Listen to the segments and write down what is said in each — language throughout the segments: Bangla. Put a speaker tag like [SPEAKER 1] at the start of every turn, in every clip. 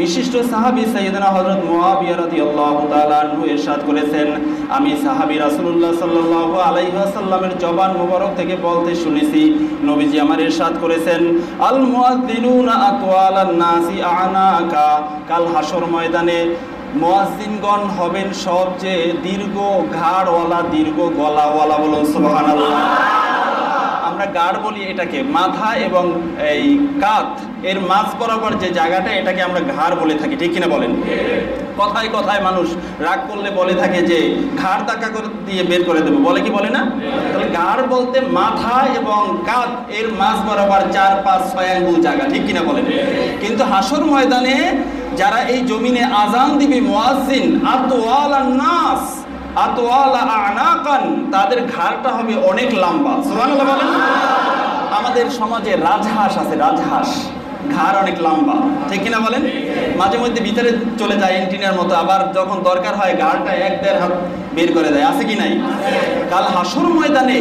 [SPEAKER 1] বিশিষ্ট সাহাবী সাইয়েদনা হযরত মুআবিয়া রাদিয়াল্লাহু তাআলা আনহু ইরশাদ করেছেন, আমি সাহাবী রাসূলুল্লাহ সাল্লাল্লাহু আলাইহি ওয়াসাল্লামের জবান মোবারক থেকে বলতে শুনেছি, নবীজি আমার ইরশাদ করেছেন, আল মুয়াজ্জিনুনা আতওয়ালান নাসি আনাকা, কাল হাসর ময়দানে মুয়াজ্জিনগণ হবেন সবচেয়ে দীর্ঘ ঘাড়ওয়ালা, দীর্ঘ গলাওয়ালা। বলুন সুবহানাল্লাহ। আমরা গাড় বলি এটাকে, মাথা এবং এই কাঁধ এর মাঝ বরাবর যে জায়গাটা, এটাকে আমরা ঘাড় বলে থাকি, ঠিক কিনা বলেন? কথায় কথায় মানুষ রাগ করলে বলে থাকে যে ঘাড় ধাক্কা করে দিয়ে বের করে দেবো, বলে কি বলে না? তাহলে ঘাড় বলতে মাথা এবং কাঁধ এর মাঝ বরাবর 4, 5, 6 আঙ্গুল জায়গা, ঠিক কিনা বলেন? কিন্তু হাসর ময়দানে যারা এই জমিনে আজান দিবে মুয়াজ্জিন, আতওয়ালান নাস আতওয়ালা আনাকান, তাদের ঘাড়টা হবে অনেক লম্বা। সুবহানাল্লাহ বলেন। আমাদের সমাজে রাজহাঁস আছে, রাজহাঁস ঘাড় অনেক লম্বা, ঠিক কিনা বলেন? মাঝে মধ্যে ভিতরে চলে যায় এন্টিনার মতো, আবার যখন দরকার হয় ঘাড়টা 1-1.5 হাত বের করে দেয়, আছে কি নাই? কাল হাসর ময়দানে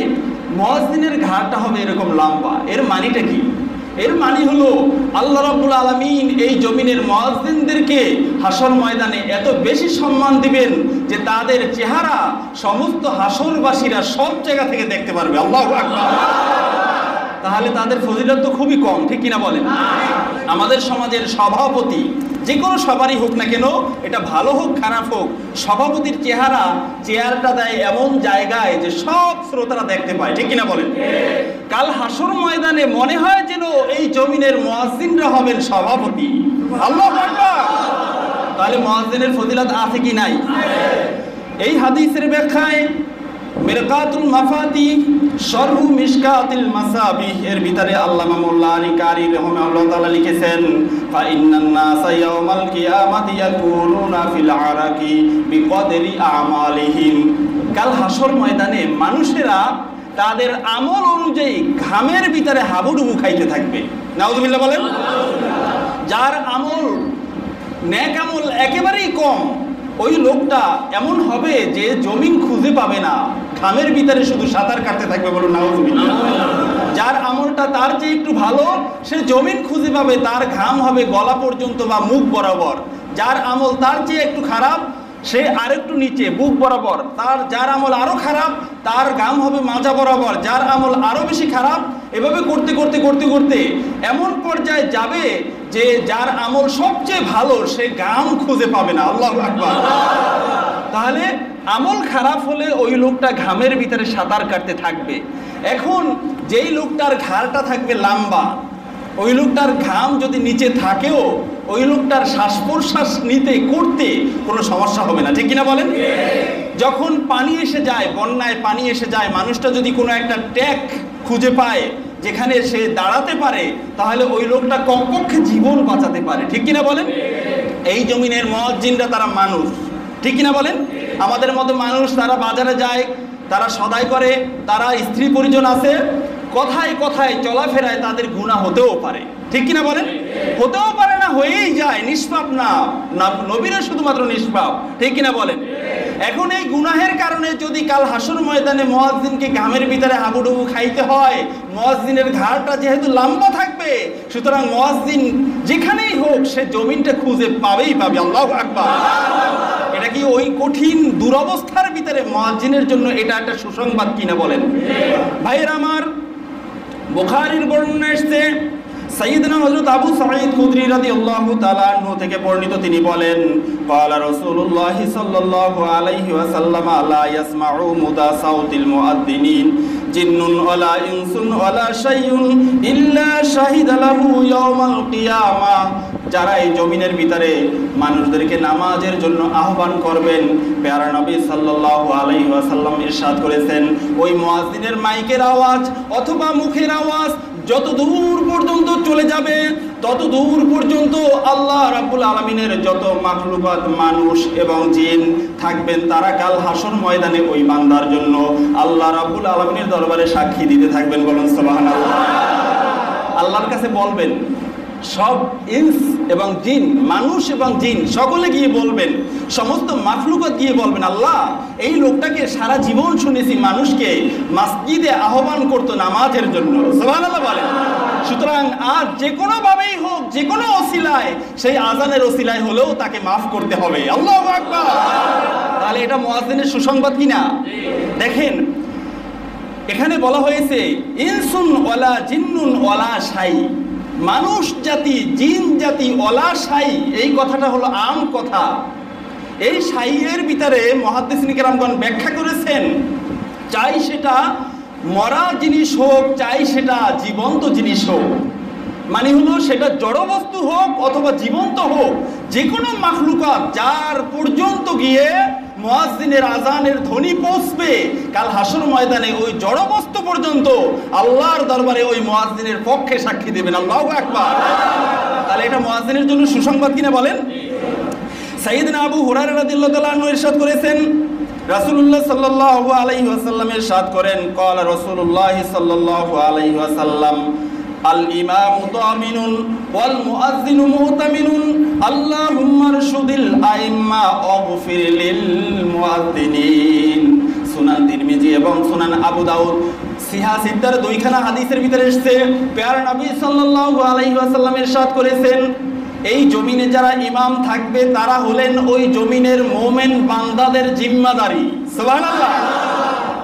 [SPEAKER 1] মুয়াজ্জিনের ঘাড়টা হবে এরকম লম্বা। এর মানেটা কি? এর মানে হলো আল্লাহ রাব্বুল আলামিন এই জমিনের মুয়াজ্জিনদেরকে হাসর ময়দানে এত বেশি সম্মান দিবেন যে তাদের চেহারা সমস্ত হাসরবাসীরা সব জায়গা থেকে দেখতে পারবে। আল্লাহু আকবার। তাহলে তাদের ফজিলত তো খুবই কম, ঠিক কিনা বলেন? আমাদের সমাজের সভাপতি, যে কোনো সবারই হোক না কেন, এটা ভালো হোক খারাপ হোক, সভাপতির চেয়ারটা দেয় এমন জায়গায় যে সব শ্রোতারা দেখতে পায়, ঠিক কিনা বলেন? কাল হাসর ময়দানে মনে হয় যেন এই জমিনের মুয়াজ্জিনরা হবেন সভাপতি। আল্লাহু আকবার। তাহলে মুয়াজ্জিনের ফজিলত আছে কি নাই? এই হাদিসের ব্যাখ্যায় মিরকাতুল মাফাতি শরহু মিশকাতিল মাসাবিহ এর ভিতরে আল্লামা মোল্লা আলী কারি রাহিমাহুল্লাহ তাআলা লিখেছেন, ফা ইন্নান নাসা ইয়াউমাল কিয়ামাতি ইয়াকুনুনা ফিল আরাকি বিকদরি আমালিহিম, কাল হাসর ময়দানে মানুষেরা তাদের আমল অনুযায়ী ঘামের ভিতরে হাবুডুবু খাইতে থাকবে। নাউযুবিল্লাহ বলেন। যার আমল, নেক আমল একেবারেই কম, ওই লোকটা এমন হবে যে জমিন খুঁজে পাবে না, ঘামের ভিতরে শুধু সাঁতার কাটতে থাকবে। বলুন নাউযুবিল্লাহ। যার আমলটা তার চেয়ে একটু ভালো, সে জমিন খুঁজে পাবে, তার ঘাম হবে গলা পর্যন্ত বা মুখ বরাবর। যার আমল তার চেয়ে একটু খারাপ, সে আরেকটু নিচে বুক বরাবর। যার আমল আরো খারাপ, তার ঘাম হবে মাজা বরাবর। যার আমল আরো বেশি খারাপ, এভাবে করতে করতে করতে করতে এমন পর্যায়ে যাবে যে যার আমল সবচেয়ে ভালো, সে ঘাম খুঁজে পাবে না। আল্লাহু আকবার। তাহলে আমল খারাপ হলে ওই লোকটা ঘামের ভিতরে সাঁতার কাটতে থাকবে। এখন যেই লোকটার ঘাড়টা থাকবে লম্বা, ওই লোকটার ঘাম যদি নিচে থাকেও ওই লোকটার শ্বাস প্রশ্বাস নিতে করতে কোনো সমস্যা হবে না, ঠিক কিনা বলেন? যখন পানি এসে যায়, বন্যায় পানি এসে যায়, মানুষটা যদি কোনো একটা ট্যাক খুঁজে পায় যেখানে সে দাঁড়াতে পারে, তাহলে ওই লোকটা কমপক্ষে জীবন বাঁচাতে পারে, ঠিক কিনা বলেন? এই জমিনের মুয়াজ্জিনরা তারা মানুষ, ঠিক কিনা বলেন? আমাদের মতো মানুষ, তারা বাজারে যায়, তারা সদাই করে, তারা স্ত্রী পরিজন আছে, কথায় কথায় চলাফেরায় তাদের গুনাহ হতেও পারে, ঠিক কিনা বলেন? হতেও পারে না, হয়েই যায়, নিষ্পাপ না, নবীরা শুধুমাত্র নিষ্পাপ, ঠিক কিনা বলেন? এখন এই গুনাহের কারণে যদি কাল হাসর ময়দানে মুয়াজ্জিনকে ঘামের ভিতরে হাবুডুবু খাইতে হয়, মুয়াজ্জিনের ঘাড়টা যেহেতু লম্বা থাকবে, সুতরাং মুয়াজ্জিন যেখানেই হোক সে জমিনটা খুঁজে পাবেই পাবে। আল্লাহু আকবার। এটা কি ওই কঠিন দুরবস্থার ভিতরে মুয়াজ্জিনের জন্য এটা একটা সুসংবাদ কিনা বলেন? ভাইয়েরা আমার, বুখারীর বর্ণনা এসেছে, সাইয়েদনা হযরত আবু সাঈদ খুদরি রাদিয়াল্লাহু তাআলা আনহু থেকে বর্ণিত, তিনি বলেন, ক্বালা রাসূলুল্লাহ সাল্লাল্লাহু আলাইহি ওয়াসাল্লাম, লা ইয়াসমাউ মুদা সাউতিল মুআদ্দিনিন জিন্নুন ওয়ালা ইনসুন ওয়ালা শাইউন ইল্লা শাহিদা লাহু ইয়াউমাল কিয়ামা। যারা এই জমিনের ভিতরে মানুষদেরকে নামাজের জন্য আহ্বান করবেন, প্যারা নবী সাল্লাল্লাহু আলাইহি ওয়াসাল্লাম ইরশাদ করেছেন, ওই মুয়াজ্জিনের মাইকের আওয়াজ অথবা মুখের আওয়াজ যত দূর পর্যন্ত চলে যাবে, তত দূর পর্যন্ত আল্লাহ রাব্বুল আলামিনের যত মাখলুকাত, মানুষ এবং জিন থাকবেন, তারা কাল হাসর ময়দানে ওই বান্দার জন্য আল্লাহ রাব্বুল আলামিনের দরবারে সাক্ষী দিতে থাকবেন। বলুন সুবহানাল্লাহ। আল্লাহর কাছে বলবেন, সব ইনস এবং জিন, মানুষ এবং জিন সকলে গিয়ে বলবেন, সমস্ত মাখলুকাত গিয়ে বলবেন, আল্লাহ এই লোকটাকে সারা জীবন শুনেছি মানুষকে মসজিদে আহ্বান করতো নামাজের জন্য। সুবহানাল্লাহ বলেন। সুতরাং আর যে কোনো ভাবেই হোক, যে কোনো ওসিলায়, সেই আজানের ওসিলায় হলেও তাকে মাফ করতে হবে। আল্লাহু আকবার। তাহলে এটা মুয়াজ্জিনের সুসংবাদ কিনা? দেখেন এখানে বলা হয়েছে ইনসুন ওয়ালা জিন্নুন ওয়ালা শাই, মানুষ জাতি, জিন জাতি, ওয়ালা শাই, এই কথাটা হলো আম কথা। এই শাইয়ের ভিতরে মুহাদ্দিসিন কেরামগণ ব্যাখ্যা করেছেন, চাই সেটা মরা জিনিস হোক, চাই সেটা জীবন্ত জিনিস হোক, মানে হলো সেটা জড় বস্তু হোক অথবা জীবন্ত হোক, যে কোনো মাখলুকাত যার পর্যন্ত গিয়ে মুয়াজ্জিনের আজানের ধ্বনি পৌঁছবে, কাল হাসর ময়দানে ওই জড় বস্তু পর্যন্ত আল্লাহর দরবারে ওই মুয়াজ্জিনের পক্ষে সাক্ষী দেবেন। আল্লাহু আকবার। তাহলে এটা মুয়াজ্জিনের জন্য সুসংবাদ কিনা বলেন? সাইয়েদনা আবু হুরায়রা রাদিয়াল্লাহু তাআলা আনহু ইরশাদ করেছেন, রাসূলুল্লাহ সাল্লাল্লাহু আলাইহি ওয়াসাল্লাম ইরশাদ করেন, ক্বালা রাসূলুল্লাহ সাল্লাল্লাহু আলাইহি ওয়াসাল্লাম আল ইমামু দামিনুন ওয়াল মুআজ্জিনু মুতামিনুন আল্লাহুম্মা রশুদিল আইম্মা ওয়াগফির লিল মুআজ্জিনিন। সুনান তিরমিজি এবং সুনান আবু দাউদ সিহা সিদ্দার দুইখানা হাদিসের ভিতরে এসেছে, প্যারা নবী সাল্লাল্লাহু আলাইহি ওয়াসাল্লাম ইরশাদ করেছেন, এই জমিনে যারা ইমাম থাকবে তারা হলেন ওই জমিনের মুমিন বান্দাদের জিম্মাদারি। সুবহানাল্লাহ।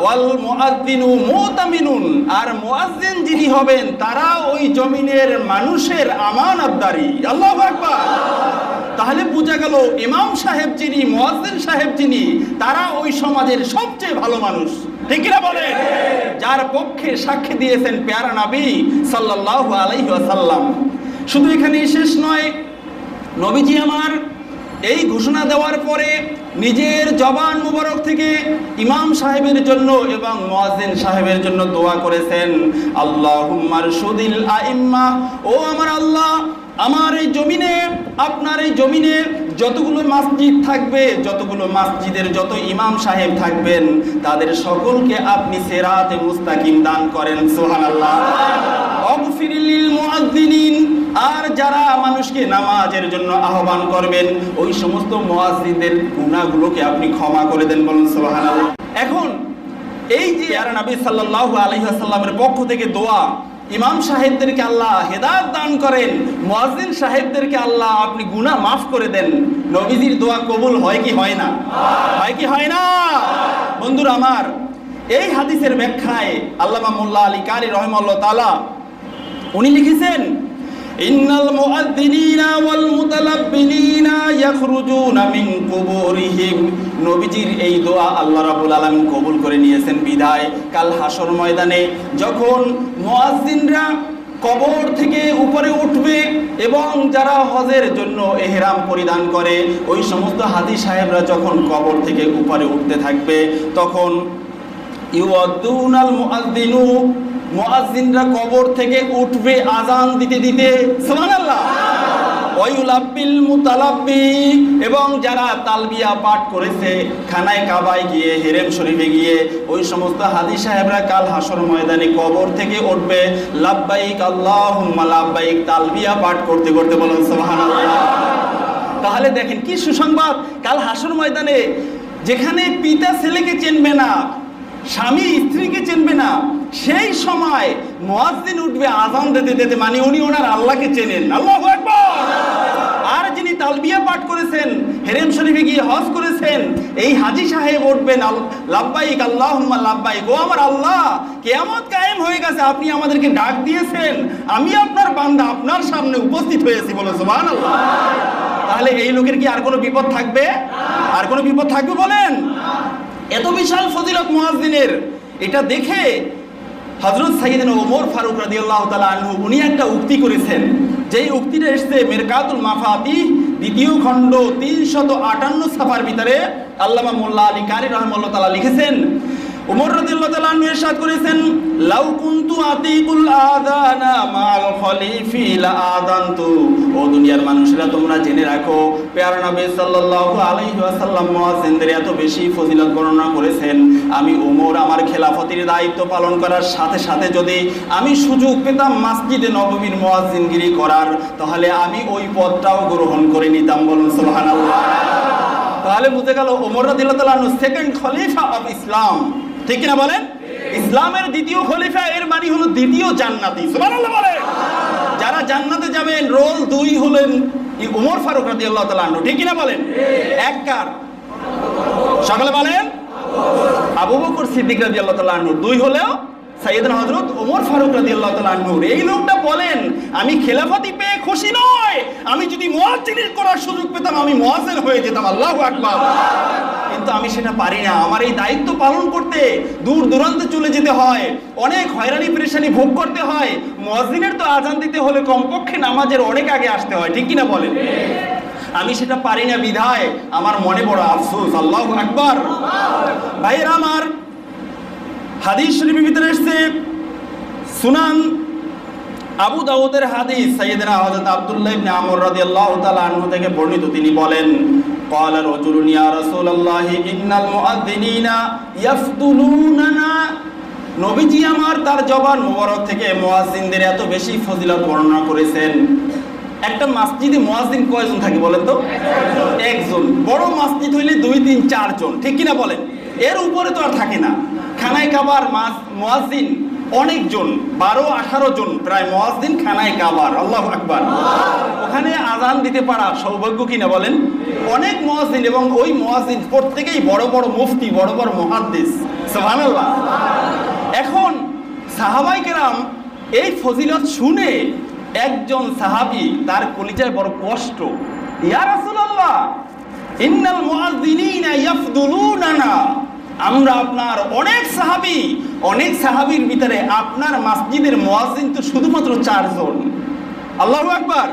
[SPEAKER 1] ওয়াল মুআজ্জিনু মুতামিনুন, আর মুআজ্জিন যিনি হবেন তারা ওই জমিনের মানুষের আমানতদারি। আল্লাহু আকবার। তাহলে বোঝা গেল ইমাম সাহেব যিনি, মুয়াজ্জিন সাহেব যিনি, তারা ওই সমাজের সবচেয়ে ভালো মানুষ। ঠিক কিনা বলেন? যার পক্ষে সাক্ষী দিয়েছেন প্যারা নবী সাল্লাল্লাহু আলাইহি ওয়াসাল্লাম। শুধু এখানেই শেষ নয়, নবীজি আমার এই ঘোষণা দেওয়ার পরে নিজের জবান মুবারক থেকে ইমাম সাহেবের জন্য এবং মুয়াজ্জিন সাহেবের জন্য দোয়া করেছেন, আল্লাহুম্মা রশুদিল আইম্মা, ও আমার আল্লাহ, আমার এই জমিনে, আপনার এই জমিনে যতগুলো মসজিদ থাকবে, যতগুলো মসজিদের যত ইমাম সাহেব থাকবেন, তাদের সকলকে আপনি সিরাতে মুস্তাকিম দান করেন। সুবহানাল্লাহ। ওয়াগফির লিল মুআজ্জিনিন, আর যারা মানুষকে নামাজের জন্য আহ্বান করবেন ওই সমস্ত মুয়াজ্জিনদের গুনাহগুলোকে আপনি ক্ষমা করে দেন। বলুন সুবহানাল্লাহ। এখন এই যে প্যারা নবী সাল্লাল্লাহু আলাইহি ওয়াসাল্লামের পক্ষ থেকে দোয়া, ইমাম সাহেবদেরকে আল্লাহ হেদায়েত দান করেন, মুয়াজ্জিন সাহেবদেরকে আল্লাহ আপনি গুনাহ মাফ করে দেন, নবীজির দোয়া কবুল হয় কি হয় না? হয় কি হয় না? বন্ধুরা আমার, এই হাদিসের ব্যাখ্যায় আল্লামা মোল্লা আলী কারি রাহিমাহুল্লাহ তাআলা উনি লিখেছেন, ইন্নাল মুআদ্দিনিনা ওয়াল মুতালাব্বিনিনা ইয়াখরুজুনা মিন কুবুরিহিম। নবীজির এই দোয়া আল্লাহ রাব্বুল আলামিন কবুল করে নিয়েছেন বিধায় কাল হাসর ময়দানে যখন মুয়াজ্জিনরা কবর থেকে উপরে উঠবে এবং যারা হজের জন্য ইহরাম পরিধান করে ওই সমস্ত হাজী সাহেবরা যখন কবর থেকে উপরে উঠতে থাকবে, তখন ইউআদ্দুনাল মুআদ্দিনু, মুআজ্জিনরা কবর থেকে উঠবে আজান দিতে দিতে। সুবহানাল্লাহ। ওয়ায়ুলাব্বিল মুতালাব্বি, এবং যারা তালবিয়া পাঠ করেছে খানায় কাবায় গিয়ে, হেরেম শরীফে গিয়ে, ওই সমস্ত হাজী সাহেবরা কাল হাসর ময়দানে কবর থেকে উঠবে লাব্বাইক আল্লাহুম্মা লাব্বাইক তালবিয়া পাঠ করতে করতে। বলুন সুবহানাল্লাহ। তাহলে দেখেন কি সুসংবাদ, কাল হাসর ময়দানে যেখানে পিতা ছেলেকে চিনবে না, স্বামী স্ত্রীকে চিনবে না, সেই সময় মুয়াজ্জিন উঠবে আযান দিতে দিতে, মানে উনি ওনার আল্লাহকে চেনেন। আল্লাহু আকবার। আর যিনি তালবিয়া পাঠ করেছেন, হেরেম শরীফে গিয়ে হজ করেছেন, এই হাজী সাহেব উঠবেন লাব্বাইক আল্লাহুম্মা লাব্বাইক, ও আমার আল্লাহ, কিয়ামত কায়েম হয়ে গেছে, আপনি আমাদেরকে ডাক দিয়েছেন, আমি আপনার বান্দা আপনার সামনে উপস্থিত হয়েছি। বলো সুবহানাল্লাহ। তাহলে এই লোকের কি আর কোনো বিপদ থাকবে? আর কোনো বিপদ থাকবে বলেন? এত বিশাল ফজিলত মুয়াজ্জিনের, এটা দেখে হযরত সাইয়েদনা ওমর ফারুক রাদিয়াল্লাহু তাআলা আনহু উনি একটা উক্তি করেছেন, যেই উক্তিটা এসেছে মিরকাতুল মাফাতিহ দ্বিতীয় খণ্ড 358 সাফার ভিতরে আল্লামা মোল্লা আলী কারি রাহিমাহুল্লাহ তাআলা লিখেছেন, ওমর রাদিয়াল্লাহু তাআলা আনহু ইরশাদ করেছেন, লাউ কুনতু আতিকুল আযানা মাল খলিফি লা আযানতু। ও দুনিয়ার মানুষরা, তোমরা জেনে রাখো, প্যারা নবী সাল্লাল্লাহু আলাইহি ওয়াসাল্লাম মুয়াজ্জিনদের এত বেশি ফজিলত বর্ণনা করেছেন, আমি ওমর আমার খেলাফতের দায়িত্ব পালন করার সাথে সাথে যদি আমি সুযোগ পেতাম মসজিদে নববীর মুয়াজ্জিনগিরি করার, তাহলে আমি ওই পদটাও গ্রহণ করে নিতাম। বলুন সুবহানাল্লাহ। তাহলে বুঝে গেল ওমর রাদিয়াল্লাহু তাআলা আনহু সেকেন্ড খলিফা অফ ইসলাম। ঠিক কিনা বলেন? ইসলামের দ্বিতীয় খলিফা এর মানে হলো দ্বিতীয় জান্নাতি। সুবহানাল্লাহ বলেন। যারা জান্নাতে যাবেন রোল 2 হলেন ওমর ফারুক রাদিয়াল্লাহু তাআলা আনহু, ঠিক কিনা বলেন? এক কার সকলে বলেন আবু বকর সিদ্দিক রাদিয়াল্লাহু তাআলা আনহু, 2 হলেও সাইয়েদনা হযরত ওমর ফারুক রাদিয়াল্লাহু তাআলা আনহু। এই লোকটা বলেন আমি খেলাফতি পেয়ে খুশি নয়, আমি যদি মুয়াজ্জিন করার সুযোগ পেতাম আমি মুয়াজ্জিন হয়ে যেতাম। আল্লাহু আকবার। কিন্তু আমি সেটা পারি না। আমার এই দায়িত্ব পালন করতে দূর দূরান্তে চলে যেতে হয়, অনেক হয়রানি পেরেশানি ভোগ করতে হয়। মুয়াজ্জিনের তো আজান দিতে হলে কমপক্ষে নামাজের অনেক আগে আসতে হয়, ঠিক কিনা বলেন? আমি সেটা পারি না বিধায় আমার মনে বড় আফসোস। আল্লাহু আকবার। ভাইরা আমার, হাদিস শরীফের ভিতরে এসেছে, সুনান আবু দাউদের হাদিস, সাইয়েদনা হযরত আব্দুল্লাহ ইবনে আমর রাদিয়াল্লাহু তাআলা আনহু থেকে বর্ণিত। তিনি বলেন ক্বালা রাজুলুন ইয়া রাসূলুল্লাহ ইন্নাল মুআদ্দিনিনা ইয়াফদুলুনানা। নবীজি আমার তার জবান মোবারক থেকে মুয়াজ্জিনদের এত বেশি ফজিলত বর্ণনা করেছেন। একটা মসজিদে মুয়াজ্জিন কয়জন থাকে বলেন তো? একজন। বড় মসজিদ হইলে 2, 3, 4 জন, ঠিক কিনা বলেন? এর উপরে তো আর থাকে না। খানায় কাবার মুয়াজ্জিন অনেকজন, 12-18 জন প্রায় মুয়াজ্জিন খানায় কাবার। আল্লাহু আকবার। ওখানে আজান দিতে পারা সৌভাগ্য কিনা বলেন? অনেক মুয়াজ্জিন, এবং ওই মুয়াজ্জিন প্রত্যেকেই বড় বড় মুফতি, বড় বড় মুহাদ্দিস। সুবহানাল্লাহ। এখন সাহাবায়ে কেরাম এই ফজিলত শুনে একজন সাহাবী তার কলিজায় বড় কষ্ট, ইয়া রাসূলুল্লাহ ইন্নাল মুআযযিনিনা ইয়াফদুলুনানা। আমরা আপনার অনেক সাহাবীর ভিতরে আপনার মসজিদের মুয়াজ্জিন তো শুধুমাত্র 4 জন। আল্লাহু আকবার।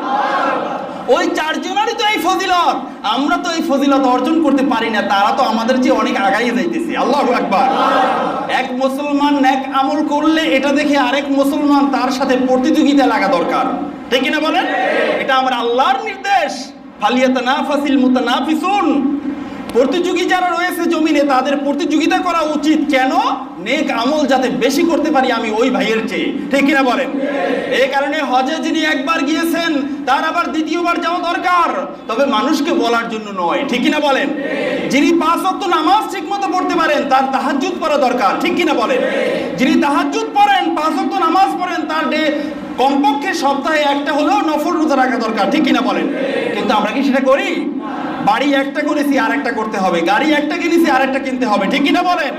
[SPEAKER 1] ওই 4 জনেরই তো এই ফজিলত, আমরা তো এই ফজিলত অর্জন করতে পারি না, তারা তো আমাদের চেয়ে অনেক আগাইয়ে যাইতেছে। আল্লাহু আকবার। এক মুসলমান নেক আমল করলে এটা দেখে আরেক মুসলমান তার সাথে প্রতিযোগিতা লাগা দরকার, ঠিক কিনা বলেন? এটা আমার আল্লাহর নির্দেশ, ফালিয়াতানাফাসিল মুতানাফিসুন। প্রতিযোগী যারা রয়েছে জমিনে তাদের প্রতিযোগিতা করা উচিত। কেন? নেক আমল যাতে বেশি করতে পারি আমি ওই ভাইয়ের চেয়ে, ঠিক কিনা বলেন? এই কারণে হজে যিনি একবার গিয়েছেন তার আবার দ্বিতীয়বার যাওয়া দরকার, তবে মানুষকে বলার জন্য নয়, ঠিক কিনা বলেন? যিনি 5 ওয়াক্ত নামাজ ঠিকমতো পড়তে পারেন তার তাহাজ্জুদ পড়া দরকার, ঠিক কিনা বলেন? যিনি তাহাজ্জুদ পড়েন, 5 ওয়াক্ত নামাজ পড়েন, তার কমপক্ষে সপ্তাহে একটা হলেও নফল রোজা রাখা দরকার, ঠিক কিনা বলেন? কিন্তু আমরা কি সেটা করি? বাড়ি একটা করেছি আর একটা করতে হবে, গাড়ি একটা কিনেছি আর একটা কিনতে হবে, ঠিক কিনা বলেন?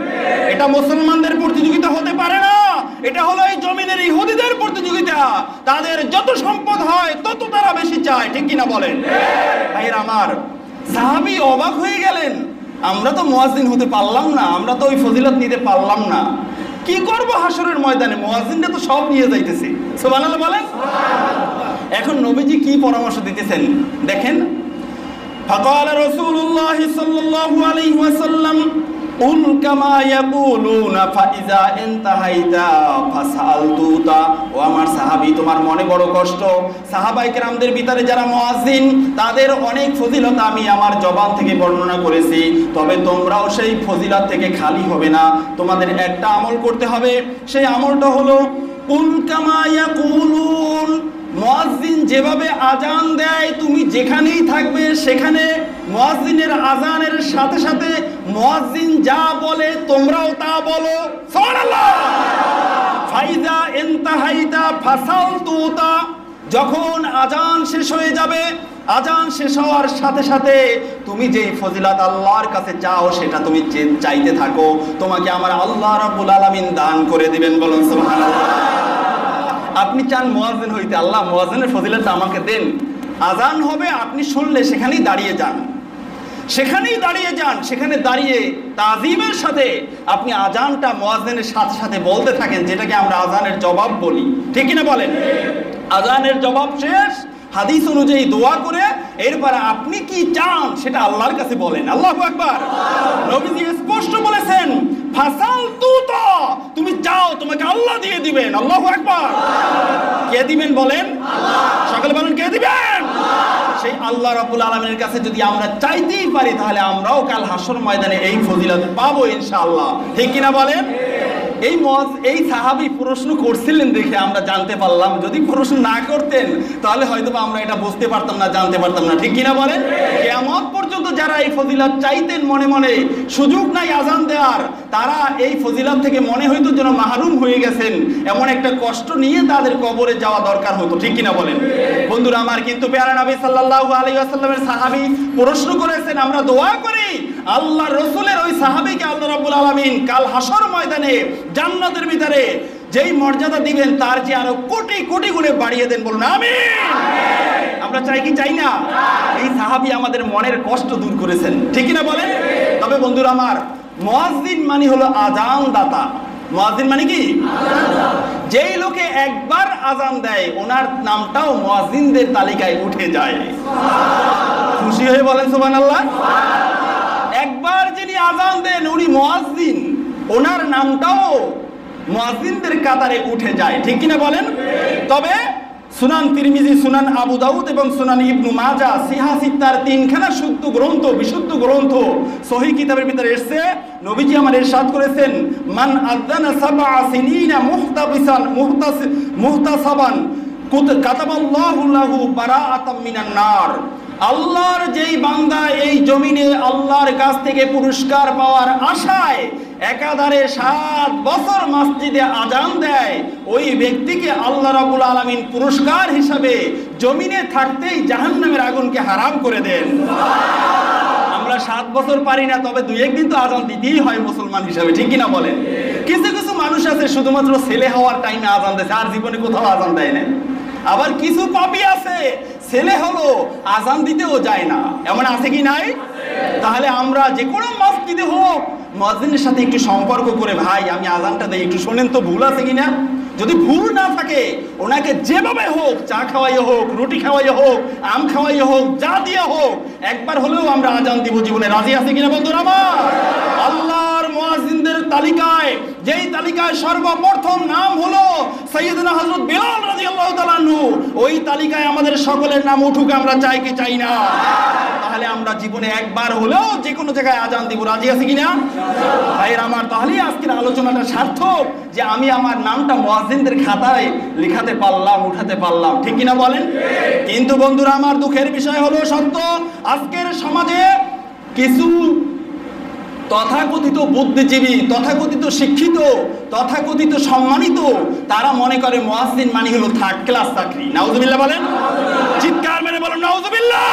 [SPEAKER 1] এটা মুসলমানদের প্রতিযোগিতা হতে পারে না, এটা হলো এই জমিনের ইহুদিদের প্রতিযোগিতা। তাদের যত সম্পদ হয় তত তারা বেশি চায়, ঠিক কিনা বলেন? ভাইরা আমার, সাহাবী অবাক হয়ে গেলেন, আমরা তো মুয়াজ্জিন হতে পারলাম না, আমরা তো ওই ফজিলত নিতে পারলাম না, কি করব হাসরের ময়দানে? মুয়াজ্জিনরা তো সব নিয়ে যাইতেছে। সুবহানাল্লাহ বলেন। এখন নবীজি কি পরামর্শ দিতেছেন দেখেন। فقال رسول الله صلى الله عليه وسلم قل كما يقولون فإذا انتهيت فسألت। ও আমার সাহাবী, তোমার মনে বড় কষ্ট, সাহাবায়ে কেরামদের ভিতরে যারা মুয়াজ্জিন তাদের অনেক ফজিলত আমি আমার জবান থেকে বর্ণনা করেছি, তবে তোমরাও সেই ফজিলত থেকে খালি হবে না। তোমাদের একটা আমল করতে হবে, সেই আমলটা হলো কুল কামা ইয়াকুলুন। মুয়াজ্জিন যেভাবে আজান দেয় তুমি যেখানেই থাকবে সেখানে মুয়াজ্জিনের আজানের সাথে সাথে মুয়াজ্জিন যা বলে তোমরাও তা বলো। সুবহানাল্লাহ। ফাইজা ইনতাহাইতা ফাসালতুতা। যখন আজান শেষ হয়ে যাবে, আজান শেষ হওয়ার সাথে সাথে তুমি যে ফজিলত আল্লাহর কাছে চাও সেটা তুমি চাইতে থাকো, তোমাকে আমার আল্লাহ রাব্বুল আলামিন দান করে দিবেন। বলুন সুবহানাল্লাহ। আপনি চান মুয়াজ্জিন হইতে, আল্লাহ মুয়াজ্জিনের ফজিলতটা আমাকে দেন। আজান হবে, আপনি শুনলে সেখানেই দাঁড়িয়ে যান, সেখানেই দাঁড়িয়ে যান, সেখানে দাঁড়িয়ে তাজিমের সাথে আপনি আজানটা মুয়াজ্জিনের সাথে সাথে বলতে থাকেন, যেটাকে আমরা আজানের জবাব বলি, ঠিক কিনা বলেন? আজানের জবাব শেষ, হাদিস অনুযায়ী দোয়া করে এরপর আপনি কি চান সেটা আল্লাহর কাছে বলেন। আল্লাহু আকবার। নবীজি স্পষ্ট বলেছেন ফাসালতুতা, তুমি চাও তোমাকে আল্লাহ দিয়ে দিবেন। আল্লাহু আকবার। কে দিবেন বলেন? আল্লাহ। সকলে বলেন কে দিবেন? সেই আল্লাহ রাব্বুল আলামিনের কাছে যদি আমরা চাইতেই পারি তাহলে আমরাও কাল হাসর ময়দানে এই ফজিলত পাবো ইনশাআল্লাহ, ঠিক কিনা বলেন? এই সাহাবী প্রশ্ন করছিলেন দেখে আমরা জানতে পারলাম, যদি প্রশ্ন না করতেন তাহলে হয়তো আমরা এটা বুঝতে পারতাম না, জানতে পারতাম না, ঠিক কিনা বলেন? কিয়ামত পর্যন্ত যারা এই ফজিলত চাইতেন মনে মনে, সুযোগ নাই আজান দেওয়ার, তারা এই ফজিলত থেকে মনে হইতো যেন মাহরুম হয়ে গেছেন, এমন একটা কষ্ট নিয়ে তাদের কবরে যাওয়া দরকার হতো, ঠিক কিনা বলেন বন্ধুরা আমার। কিন্তু প্যারা নবী সাল্লাল্লাহু আলাইহি ওয়াসাল্লামের সাহাবী প্রশ্ন করেছেন, আমরা দোয়া করি আল্লাহর রাসূলের ওই সাহাবীকে আল্লাহ রাব্বুল আলামিন কাল হাসর ময়দানে জান্নাতের ভিতরে যেই মর্যাদা দিবেন তার যে আরো কোটি কোটি গুণে বাড়িয়ে দেন, বলুন আমিন। আমরা চাই কি চাই না? এই সাহাবী আমাদের মনের কষ্ট দূর করেছেন, ঠিক কিনা বলেন। তবে বন্ধুরা আমার, মুয়াজ্জিন মানে হলো আজান দাতা। মুয়াজ্জিন মানে কি? যেই লোকে একবার আজান দেয় ওনার নামটাও মুয়াজ্জিনদের তালিকায় উঠে যায়। খুশি হয়ে বলেন সুবহানাল্লাহ। একবার যিনি আজান দেন উনি মুয়াজ্জিন, ওনার নামটাও মুয়াজ্জিনদের কাতারে উঠে যায়, ঠিক কিনা বলেন। তবে সুনান তিরমিজি, সুনান আবু দাউদ এবং সুনান ইবনু মাজাহ সিহা সিত্তার তিনখানা শুদ্ধ গ্রন্থ, বিশুদ্ধ গ্রন্থ, সহিহ কিতাবের ভিতরে এসেছে, নবীজি আমার ইরশাদ করেছেন, মান আযানা সাবআ সিনিনা মুহতাবিসান মুহতাসাবান কাতাবাল্লাহু লাহু বারাআতাম মিনান নার। আল্লাহর যেই বান্দা এই জমিনে আল্লাহর কাছ থেকে পুরস্কার পাওয়ার আশায় একাধারে 7 বছর মসজিদে আজান দেয়, ওই ব্যক্তিকে আল্লাহ রাব্বুল আলামিন পুরস্কার হিসাবে জমিনে থাকতেই জাহান্নামের আগুনকে হারাম করে দেন। আমরা 7 বছর পারি না, তবে 2-1 দিন তো আজান দিতেই হয় মুসলমান হিসাবে, ঠিক কিনা বলেন। কিছু কিছু মানুষ আছে শুধুমাত্র ছেলে হওয়ার টাইমে আজান দেয়, আর জীবনে কোথাও আজান দেয় না। আবার কিছু পাপী আছে ছেলে হলো আজান দিতেও যায় না, এমন আছে কি নাই? তাহলে আমরা যে কোনো মসজিদে হোক মুয়াজ্জিনের সাথে একটু সম্পর্ক করে, ভাই আমি আজানটা দেই, একটু শোনেন তো ভুল আছে কিনা। যদি ভুল না থাকে ওনাকে যেভাবে হোক, চা খাওয়াইয়া হোক, রুটি খাওয়াইয়া হোক, আম খাওয়াইয়া হোক, যা দিয়ে হোক, একবার হলেও আমরা আজান দিব জীবনে। রাজি আছে কিনা বন্ধুরা আমার? আল্লাহর মুয়াজ্জিনদের তালিকায়, যেই তালিকায় সর্বপ্রথম নাম হলো সাইয়্যিদুনা হযরত বিলাল রাদিয়াল্লাহু তাআলা আনহু, ওই তালিকায় আমাদের সকলের নাম উঠুক, আমরা চাই কি চাই না? তাহলে আমরা জীবনে একবার হলেও যে কোনো জায়গায় আজান দিব। রাজি আছে কিনা ভাইয়ের আমার? তাহলে আজকের আলোচনাটা সার্থক যে আমি আমার নামটা মুয়াজ্জিনদের খাতায় লিখাতে পারলাম, উঠাতে পারলাম, ঠিক কিনা বলেন। কিন্তু বন্ধুরা আমার, দুঃখের বিষয় হলো সত্য, আজকের সমাজে কিছু তথাকথিত বুদ্ধিজীবী, তথাকথিত শিক্ষিত, তথাকথিত সম্মানিত, তারা মনে করে মুয়াজ্জিন মানে হলো 3rd ক্লাস চাকরি। নাউজুবিল্লাহ বলেন, চিৎকার মেরে বলেন নাউজুবিল্লাহ।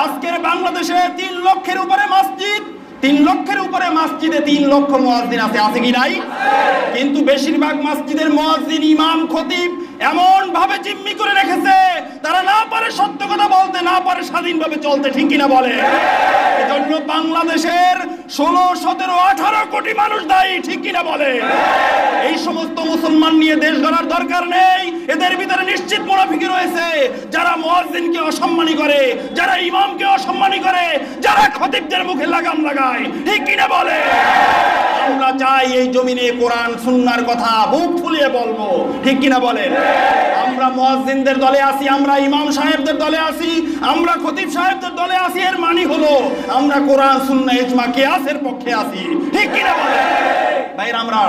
[SPEAKER 1] আজকের বাংলাদেশে 3 লক্ষের উপরে মসজিদ, 3 লক্ষের উপরে মসজিদে 3 লক্ষ মুয়াজ্জিন আছে, আছে কি নাই? কিন্তু বেশিরভাগ মসজিদের মুয়াজ্জিন, ইমাম, খতিব এমন ভাবে জিম্মি করে রেখেছে, তারা না পারে সত্য কথা বলতে, না পারে স্বাধীনভাবে চলতে, ঠিক কিনা বলে। এজন্য বাংলাদেশের 16, 17, 18 কোটি মানুষ দায়ী, ঠিক কিনা বলে। এই সমস্ত মুসলমান নিয়ে দেশ গড়ার দরকার নেই। এদের ভিতরে নিশ্চিত মুনাফিকি রয়েছে, যারা মুয়াজ্জিনকে অসম্মানী করে, যারা ইমামকে অসম্মানী করে, যারা খতিবদের মুখে লাগাম লাগায়, ঠিক কিনা বলে। আমরা চাই এই জমিনে কোরআন সুন্নাহর কথা বুক ফুলিয়ে বলবো, ঠিক কিনা বলেন। আমরা মুয়াজ্জিনদের দলে আছি, আমরা ইমাম সাহেবদের দলে আছি, আমরা খতিব সাহেবদের দলে আছি, এর মানে হলো আমরা কোরআন সুন্নাহ ইজমা কিয়াসের পক্ষে আছি, ঠিক কিনা বলেন ভাইরা। আমরা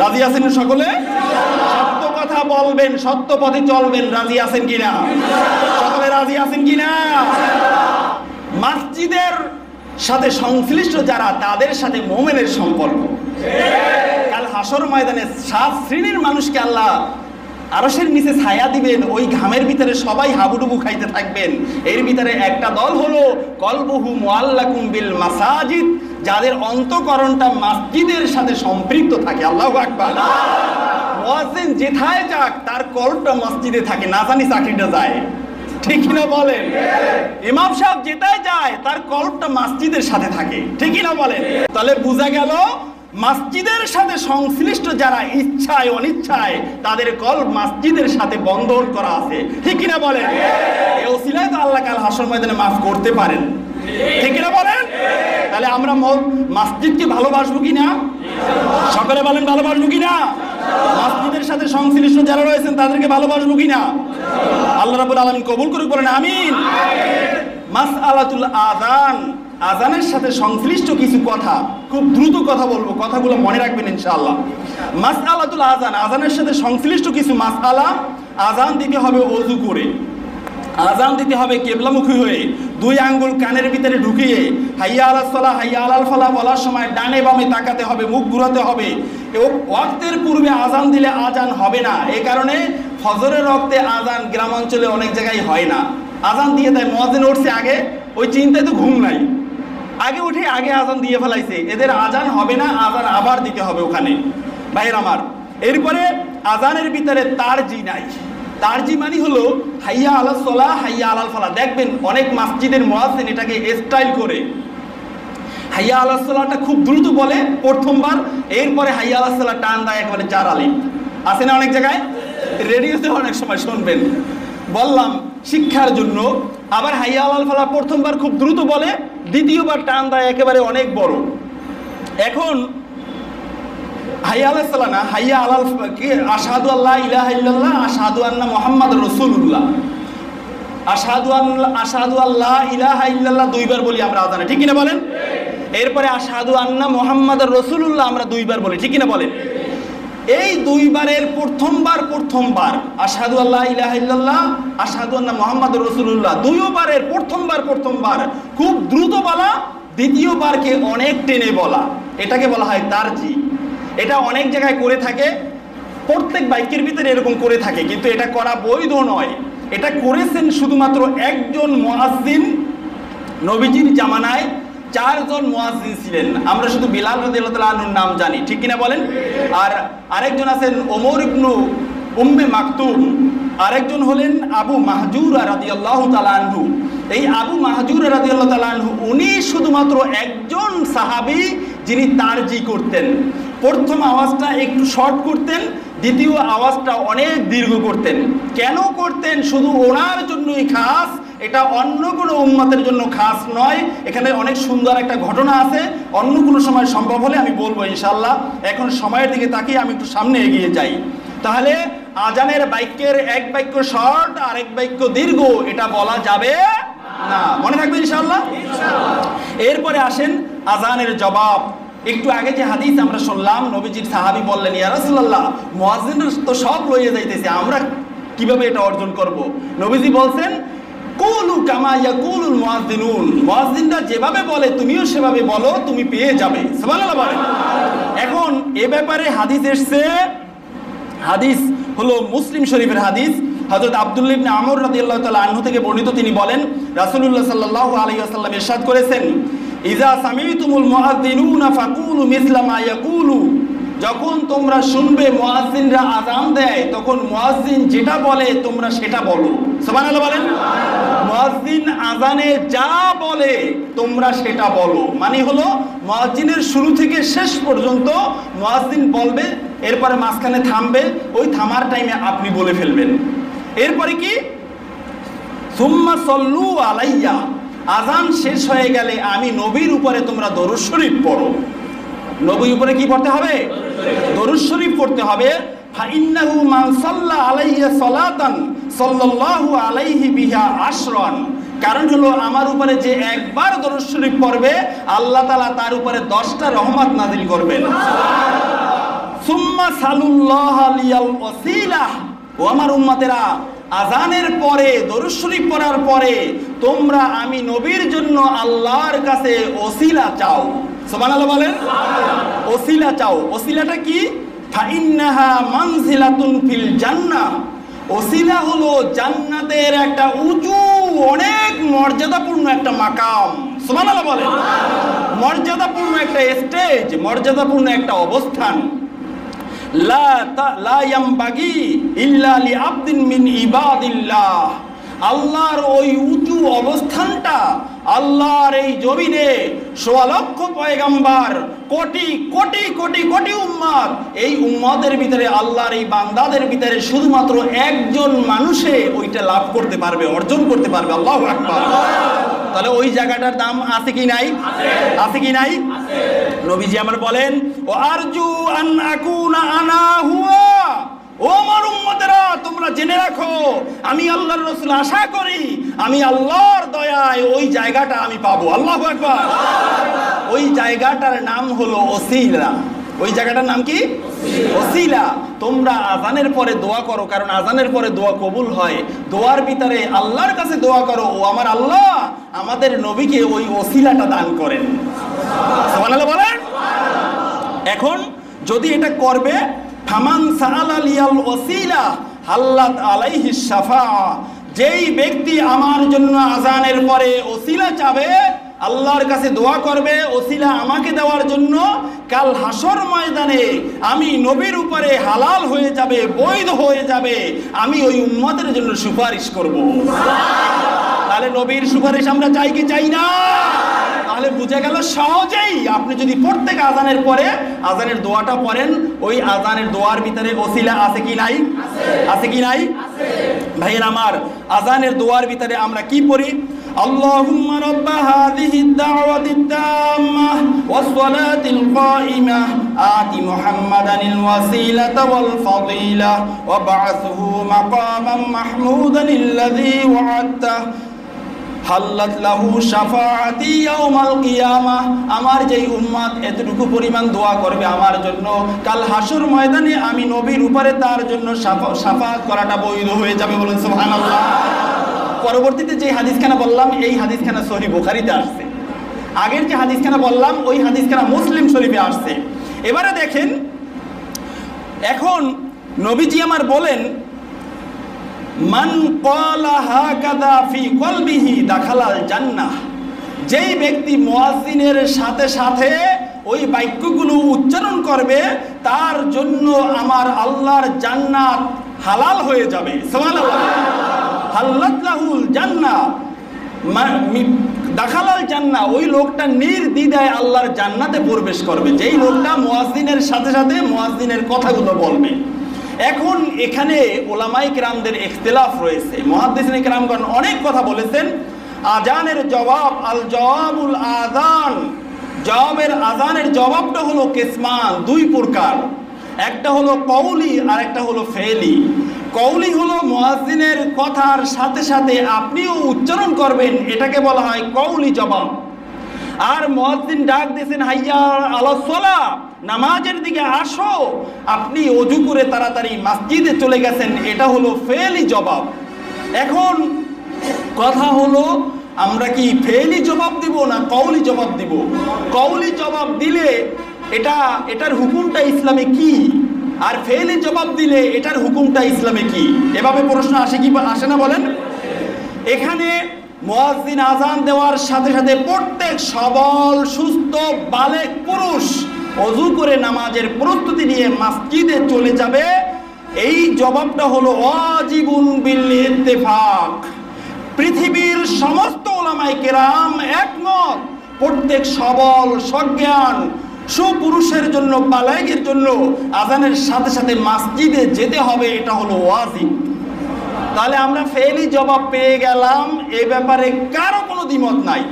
[SPEAKER 1] রাজি আছেন সকলে? সত্য কথা বলবেন, সত্য পথে চলবেন, রাজি আছেন কিনা? সকলে রাজি আছেন কিনা? মসজিদের সাথে সংশ্লিষ্ট যারা, তাদের সাথে মুমিনের সম্পর্ক। কাল হাসর ময়দানে 7 শ্রেণীর মানুষকে আল্লাহ আরশের নিচে ছায়া দিবেন, ওই ঘামের ভিতরে সবাই হাবুডুবু খাইতে থাকবেন। এর ভিতরে একটা দল হলো কলবুহু মুআল্লাকুম বিল মাসাজিদ, যাদের অন্তঃকরণটা মসজিদের সাথে সম্পৃক্ত থাকে। আল্লাহু আকবার। মুয়াজ্জিন যেথায় যাক তার কলবটা মসজিদে থাকে, না জানি চাকরিটা যায়, ঠিক কিনা বলেন। ইমাম সাহেব যেটাই যায় তার কলবটা মসজিদের সাথে থাকে, ঠিক কিনা বলেন। তাহলে বোঝা গেল মসজিদের সাথে সংশ্লিষ্ট যারা, ইচ্ছায় অনিচ্ছায় তাদের কলব মসজিদের সাথে বন্ধন করা আছে, ঠিক কিনা বলেন। এই ওসিলায় তো আল্লাহ কাল হাসর ময়দানে মাফ করতে পারেন, ঠিক কিনা বলেন। তাহলে আমরা মসজিদকে ভালোবাসবো কিনা? সকলে বলেন ভালোবাসবো কিনা? মসজিদের সাথে সংশ্লিষ্ট যারা রয়েছেন তাদেরকে ভালোবাসবো কিনা? আল্লাহ রাব্বুল আলামিন কবুল করুক, বলেন আমিন। মাসআলাতুল আযান, আযানের সাথে সংশ্লিষ্ট কিছু কথা, খুব দ্রুত কথা বলবো, কথাগুলো মনে রাখবেন ইনশাআল্লাহ। মাসআলাতুল আযান, আযানের সাথে সংশ্লিষ্ট কিছু মাসআলা। আযান দিতে হবে ওযু করে, আজান দিতে হবে কেবলামুখী হয়ে, 2 আঙ্গুল কানের ভিতরে ঢুকিয়ে হাইয়া আলাস সালাহ হাইয়া আলাল ফালাহ বলার সময় ডানে বামে তাকাতে হবে, মুখ ঘুরাতে হবে। এবং ওয়াক্তের পূর্বে আজান দিলে আজান হবে না। এই কারণে ফজরের ওয়াক্তে আজান গ্রাম অঞ্চলে অনেক জায়গায় হয় না, আজান দিয়ে দেয়। মুয়াজ্জিন উঠছে আগে, ওই চিন্তায় তো ঘুম নাই, আগে উঠে আগে আজান দিয়ে ফেলাইছে, এদের আজান হবে না, আজান আবার দিতে হবে ওখানে। ভাইয়ের আমার, এরপরে আজানের ভিতরে তারজি নাই। তারজি মানে হলো হাইয়া আলাস সালাহ হাইয়া আলাল ফালাহ। দেখবেন অনেক মসজিদের মুয়াজ্জিন এটাকে স্টাইল করে হাইয়া আলাস সালাহটা খুব দ্রুত বলে প্রথমবার, এরপরে হাইয়া আলাস সালাহ টান দেয় একেবারে 4 আলিফ। আছে না অনেক জায়গায়, রেডিওতে অনেক সময় শুনবেন। বললাম শিক্ষার জন্য। আবার হাইয়া আলাল ফালাহ প্রথমবার খুব দ্রুত বলে, দ্বিতীয়বার টান দেয় একেবারে অনেক বড়। এখন হাইয়া আলাস সালাহ না, হাইয়া আলাল কি, আশহাদু আল্লা ইলাহা ইল্লাল্লাহ আশহাদু আন্না মুহাম্মাদুর রাসূলুল্লাহ। আশহাদু আল্লা ইলাহা ইল্লাল্লাহ 2 বার বলি আমরা আযানে, ঠিক কিনা বলেন? এরপরে আশহাদু আন্না মুহাম্মাদুর রাসূলুল্লাহ আমরা 2 বার বলি, ঠিক কিনা বলেন? এই 2 বারের প্রথমবার আশহাদু আল্লা ইলাহা ইল্লাল্লাহ আশহাদু আন্না মুহাম্মাদুর রাসূলুল্লাহ 2 বারের প্রথমবার খুব দ্রুত বলা, দ্বিতীয়বারকে অনেক টেনে বলা, এটাকে বলা হয় তারজি। এটা অনেক জায়গায় করে থাকে, প্রত্যেক বাইকের ভিতরে এরকম করে থাকে, কিন্তু এটা করা বৈধ নয়। এটা করেছেন শুধুমাত্র একজন মুয়াজ্জিন। নবীজির জামানায় 4 জন মুয়াজ্জিন ছিলেন। আমরা শুধু বিলাল রাদিয়াল্লাহু তাআলা আনহুর নাম জানি, ঠিক কিনা বলেন? আর আরেকজন আছেন ওমর ইবনু উম্মে মাকতুম, আরেকজন হলেন আবু মাহজুরা রাদিয়াল্লাহু তাআলা আনহু। এই আবু মাহজুরা রাদিয়াল্লাহু তাআলা আনহু উনি শুধুমাত্র একজন সাহাবী যিনি তারজি করতেন। প্রথম আওয়াজটা একটু শর্ট করতেন, দ্বিতীয় আওয়াজটা অনেক দীর্ঘ করতেন। কেন করতেন? শুধু ওনার জন্যই খাস, এটা অন্য কোনো উম্মতের জন্য খাস নয়। এখানে অনেক সুন্দর একটা ঘটনা আছে, অন্য কোনো সময় সম্ভব হলে আমি বলবো ইনশাআল্লাহ। এখন সময়ের দিকে তাকিয়ে আমি একটু সামনে এগিয়ে যাই। তাহলে আজানের বাক্যের এক বাক্য শর্ট আর এক বাক্য দীর্ঘ, এটা বলা যাবে না, মনে থাকবে ইনশাআল্লাহ। এরপরে আসেন আজানের জবাব। একটু আগে যে হাদিস আমরা শুনলাম, নবীজির সাহাবী বললেন, ইয়া রাসূলুল্লাহ, মুয়াজ্জিনরা তো সব লইয়ে যাইতেছে, আমরা কিভাবে এটা অর্জন করব? নবীজি বলছেন, কুলু কামা ইয়াকুলুল মুয়াজ্জিনুন, মুয়াজ্জিনরা যেভাবে বলে তুমিও সেভাবে বলো, তুমি পেয়ে যাবে। সুবহানাল্লাহ বলেন। এখন এ ব্যাপারে হাদিস এসেছে, হাদিস হলো মুসলিম শরীফের হাদিস। হযরত আব্দুল্লাহ ইবনে আমর রাদিয়াল্লাহু তাআলা আনহু থেকে বর্ণিত, তিনি বলেন রাসূলুল্লাহ সাল্লাল্লাহু আলাইহি ওয়াসাল্লাম ইরশাদ করেছেন, ইযা সামিতুমুল মুয়াজ্জিনুনা ফাকুলু মিসলা মা ইয়াকুলু, যখন তোমরা শুনবে মুয়াজ্জিনরা আযান দেয়, তখন মুয়াজ্জিন যেটা বলে তোমরা সেটা বলো। সুবহানাল্লাহ বলেন। মুয়াজ্জিন আযানে যা বলে তোমরা সেটা বলো, মানে হলো মুয়াজ্জিনের শুরু থেকে শেষ পর্যন্ত মুয়াজ্জিন বলবে, এরপরে মাঝখানে থামবে, ওই থামার টাইমে আপনি বলে ফেলবেন। এরপরে কি, সুম্মা সাল্লু আলাইয়া, আযান শেষ হয়ে গেলে আমি নবীর উপরে তোমরা দরুদ শরীফ পড়ো। নবীর উপরে কি পড়তে হবে? দরুদ শরীফ পড়তে হবে। ফাইন্নাহু মান সাল্লা আলাইয়া সালাতান সাল্লাল্লাহু আলাইহি বিহা আশরান, কারণ হলো আমার উপরে যে একবার দরুদ শরীফ পড়বে, আল্লাহ তাআলা তার উপরে 10টা রহমত নাযিল করবেন। সুম্মা সালুল্লাহ লিয়াল ওয়াসিলাহ, ও আমার উম্মতেরা, আজানের পরে দরুদ শরীফ পড়ার পরে তোমরা আমি নবীর জন্য আল্লাহর কাছে ওসিলা চাও। সুবহানাল্লাহ বলেন। ওসিলা চাও। ওসিলাটা কি? ফাইন্নাহা মানজিলাতুন ফিল জান্নাহ, ওসিলা হলো জান্নাতের একটা উঁচু অনেক মর্যাদাপূর্ণ একটা মাকাম। সুবহানাল্লাহ বলেন। মর্যাদাপূর্ণ একটা স্টেজ, মর্যাদাপূর্ণ একটা অবস্থান। লা ইয়ামবাগি ইল্লা লিআবদিন মিন ইবাদিল্লাহ, আল্লাহর ওই উঁচু অবস্থানটা আল্লাহর এই জমিনে ১৬ লক্ষ পয়গাম্বার, কোটি কোটি কোটি কোটি উম্মত, এই উম্মতের ভিতরে আল্লাহর এই বান্দাদের ভিতরে শুধুমাত্র একজন মানুষে ওইটা লাভ করতে পারবে, অর্জন করতে পারবে। আল্লাহু আকবার। তাহলে ওই জায়গাটার দাম আছে কি নাই? আছে কি নাই? নবীজি আমার বলেন, ও আরজু আন আকুনা আনা হুয়া, ও আমার উম্মতেরা, তোমরা জেনে রাখো, আমি আল্লাহর রাসূল আশা করি আমি আল্লাহর দয়ায় ওই জায়গাটা আমি পাবো। আল্লাহু আকবার। ওই জায়গাটার নাম হলো ওসিলা। ওই জায়গাটার নাম কি? ওসিলা। তোমরা আজানের পরে দোয়া করো, কারণ আজানের পরে দোয়া কবুল হয়। দোয়ার ভিতরে আল্লাহর কাছে দোয়া করো, ও আমার আল্লাহ আমাদের নবীকে ওই ওসিলাটা দান করেন। সুবহানাল্লাহ বলেন। এখন যদি এটা করবে, ফামান সাআলা লিয়াল ওসিলা হাল্লাত আলাইহি শাফাআ, যেই ব্যক্তি আমার জন্য আজানের পরে ওসিলা চাবে, আল্লাহর কাছে দোয়া করবে ওসিলা আমাকে দেওয়ার জন্য, কাল হাসর ময়দানে আমি নবীর উপরে হালাল হয়ে যাবে, বৈধ হয়ে যাবে, আমি ওই উম্মতের জন্য সুপারিশ করব। তাহলে নবীর সুপারিশ আমরা চাই কি চাই না? তাহলে বুঝে গেল সহজেই, আপনি যদি প্রত্যেক আজানের পরে আজানের দোয়াটা পড়েন, ওই আজানের দোয়ার ভিতরে ওসিলা আছে কি নাই? আছে কি নাই? ভাইয়ের আমার, আজানের দোয়ার ভিতরে আমরা কি পড়ি? আল্লাহুম্মা রাব্বা হাযিহিদ দাওয়াতিত তাম্মাহ ওয়াস সালাতিল কাইমাহ আতি মুহাম্মাদানিল ওয়াসিলাতা ওয়াল ফাদিলাহ ওয়া বা'আথহু মাকামান মাহমুদানিল্লাযী ওয়া'আদতাহ হাল্লাত লাহু শাফাআতি ইয়াউমাল কিয়ামাহ। আমার যেই উম্মত এতটুকু পরিমাণ দোয়া করবে আমার জন্য, কাল হাসর ময়দানে আমি নবীর উপরে তার জন্য শাফাআত করাটা বৈধ হয়ে যাবে। বলেন সুবহানাল্লাহ। পরবর্তীতে যে হাদিসখানা বললাম, এই হাদিসখানা সহিহ বুখারীতে আসছে। আগের যে হাদিসখানা বললাম, ওই হাদিসখানা মুসলিম শরীফে আসছে। এবারে দেখেন, এখন নবীজি আমার বলেন, মান ক্বালা হাকাযা ফি কলবিহি দাখালাল জান্নাহ, যেই ব্যক্তি মুয়াজ্জিনের সাথে সাথে ওই বাক্যগুলো উচ্চারণ করবে, তার জন্য আমার আল্লাহর জান্নাত হালাল হয়ে যাবে। সুবহানাল্লাহ। হাল্লাত লাহুল জান্নাহ, দাখালাল জান্নাহ, ওই লোকটা নির্দ্বিধায় আল্লাহর জান্নাতে প্রবেশ করবে, যেই লোকটা মুয়াজ্জিনের সাথে সাথে মুয়াজ্জিনের কথাগুলো বলবে। এখন এখানে ওলামায়ে কেরামদের ইখতিলাফ রয়েছে। মুহাদ্দিসিনে কেরামগণ অনেক কথা বলেছেন। আজানের জবাব, আল জওয়াবুল আযান, জবাবের আজানের জবাবটা হলো কিসমান, দুই প্রকার। একটা হলো কওলি আর একটা হলো ফেলি। কওলি হলো মুয়াজ্জিনের কথার সাথে সাথে আপনিও উচ্চারণ করবেন, এটাকে বলা হয় কওলি জবাব। আর মুয়াজ্জিন ডাক দিয়েছেন হাইয়া আলাস সালাহ, নামাজের দিকে আসো, আপনি ওযু করে তাড়াতাড়ি মসজিদে চলে গেছেন, এটা হলো ফেলি জবাব। এখন কথা হলো, আমরা কি ফেলি জবাব দিব না কওলি জবাব দিব? কওলি জবাব দিলে এটার হুকুমটা ইসলামে কি, আর ফেলি জবাব দিলে এটার হুকুমটা ইসলামে কি? এভাবে প্রশ্ন আসে কি আসে না বলেন? এখানে মুয়াজ্জিন আজান দেওয়ার সাথে সাথে প্রত্যেক সবল সুস্থ বালেগ পুরুষ ওযু করে নামাজের প্রস্তুতি নিয়ে মসজিদে চলে যাবে, এই জবাবটা হলো ওয়াজিবুন বিল ইত্তেফাক। পৃথিবীর সমস্ত উলামায়ে কেরাম একমত, প্রত্যেক সবল সজ্ঞান সুপুরুষের জন্য, বালেগের জন্য আজানের সাথে সাথে মসজিদে যেতে হবে, এটা হলো ওয়াজিব। তাহলে আমরা ফেলি জবাব পেয়ে গেলাম, এ ব্যাপারে কারো কোনো দ্বিমত নাই।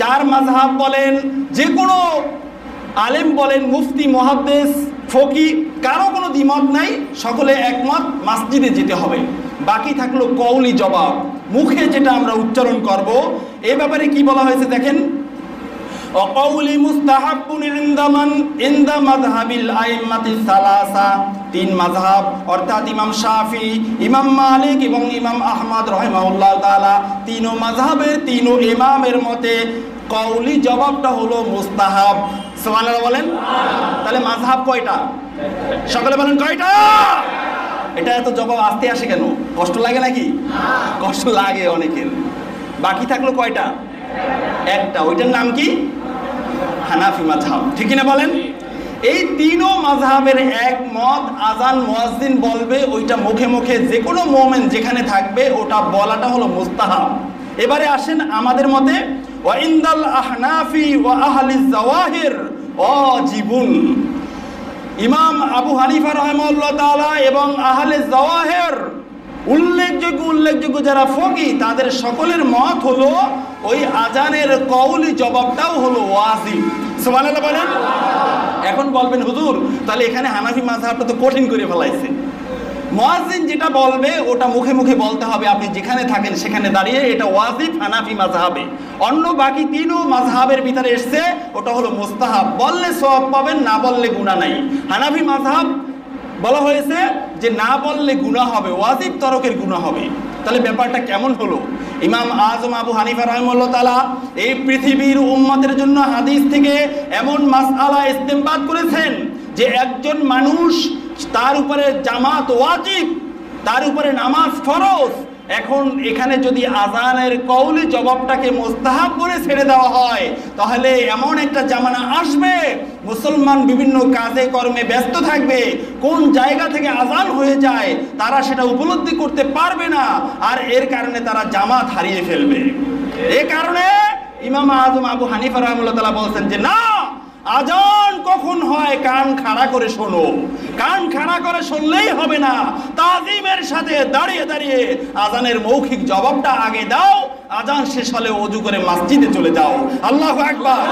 [SPEAKER 1] চার মাযহাব বলেন, যে কোনো আলেম বলেন, মুফতি মুহাদ্দিস ফকি, কারো কোনো দ্বিমত নাই, সকলে একমত মসজিদে যেতে হবে। বাকি থাকলো কওলি জবাব, মুখে যেটা আমরা উচ্চারণ করব। এ ব্যাপারে কি বলা হয়েছে দেখেন, অকৌলি মুস্তাহাব্বুন ইনদা মাযহাবিল আইম্মাতিস সালাসা, তিন মাযহাব অর্থাৎ ইমাম শাফি, ইমাম মালিক এবং ইমাম আহমদ রাহিমাহুল্লাহ তাআলা, তিনও মাযহাবের তিনও ইমামের মতে কওলি জবাবটা হলো মুস্তাহাব। সুবহানাল্লাহ বলেন। তাহলে মাযহাব কয়টা? সকলে বলেন কয়টা? এটা এত জবাব আসতে আসে কেন? কষ্ট লাগে নাকি? কষ্ট লাগে অনেকের। বাকি থাকলো কয়টা? একটা, ওইটার নাম কি? হানাফি মাযহাব। ঠিক কিনা বলেন? এই তিনও মাযহাবের একমত, আজান মুয়াজ্জিন বলবে, ওইটা মুখে মুখে যে কোনো মুমিন যেখানে থাকবে ওটা বলাটা হলো মুস্তাহাব। এবারে আসেন আমাদের মতে, ওয়া ইনদাল আহনাফি ওয়া আহলিজ জাওয়াহির ওয়াজিবুন। ইমাম আবু হানিফা রাহিমাহুল্লাহ তাআলা এবং আহলে জাওয়াহির উল্লেখযোগ্য যারা ফকি, তাদের সকলের মত হলো ওই আজানের কওলি জবাবটাও হলো ওয়াজিব। সুবহানাল্লাহ বলেন। এখন বলবেন হুজুর, তাহলে এখানে হানাফি মাযহাবটা তো কঠিন করে ফেলাইছে। মুয়াজ্জিন যেটা বলবে ওটা মুখে মুখে বলতে হবে, আপনি যেখানে থাকেন সেখানে দাঁড়িয়ে, এটা ওয়াজিব হানাফি মাযহাবে। অন্য বাকি তিনও মাযহাবের ভিতরে এসছে ওটা হলো মুস্তাহাব, বললে সওয়াব পাবেন, না বললে গুনাহ নাই। হানাফি মাযহাব বলা হয়েছে যে না বললে গুনাহ হবে, ওয়াজিব তরকের গুনাহ হবে। তাহলে ব্যাপারটা কেমন হলো? ইমাম আজম আবু হানিফা রাহিমাহুল্লাহ তাআলা এই পৃথিবীর উম্মতের জন্য হাদিস থেকে এমন মাসআলা ইস্তেমবাদ করেছেন যে একজন মানুষ, তার উপরে জামাত ওয়াজিব, তার উপরে নামাজ ফরজ। এখন এখানে যদি আযানের কওলি জবাবটাকে মুস্তাহাব করে ছেড়ে দেওয়া হয়, তাহলে এমন একটা জামানা আসবে মুসলমান বিভিন্ন কাজে কর্মে ব্যস্ত থাকবে, কোন জায়গা থেকে আযান হয়ে যায় তারা সেটা উপলব্ধি করতে পারবে না, আর এর কারণে তারা জামাত হারিয়ে ফেলবে। এই কারণে ইমাম আজম আবু হানিফা রাহিমাহুল্লাহ তাআলা বলছেন যে না, আজান কখন হয় কান খাড়া করে শোনো, কান খাড়া করে শুনলেই হবে না, তাজিমের সাথে দাঁড়িয়ে দাঁড়িয়ে আজানের মৌখিক জবাবটা আগে দাও, আজান শেষ হলে ওযু করে মসজিদে চলে যাও। আল্লাহু আকবার।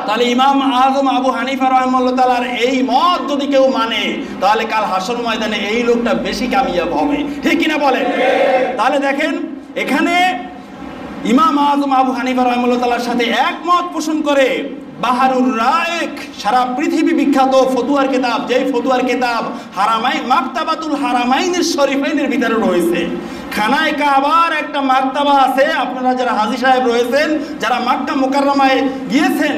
[SPEAKER 1] তাহলে ইমাম আজম আবু হানিফা রাহিমাহুল্লাহ তাআলার এই মত যদি কেউ মানে, তাহলে কাল হাসর ময়দানে এই লোকটা বেশি কামিয়াব হবে, ঠিক কিনা বলেন? তাহলে দেখেন, এখানে ইমাম আজম আবু হানিফা রাহিমাহুল্লাহ তাআলার সাথে একমত পোষণ করে বাহারুর রায়েক, সারা পৃথিবী বিখ্যাত ফতুয়ার কিতাব, যেই ফতুয়ার কিতাব হারামাইন, মাকতাবাতুল হারামাইনের শরীফাইনের ভিতরে রয়েছে। খানায় কাবার একটা মাকতাবা আছে, আপনারা যারা হাজী সাহেব রয়েছেন, যারা মক্কা মুকাররমায় গিয়েছেন,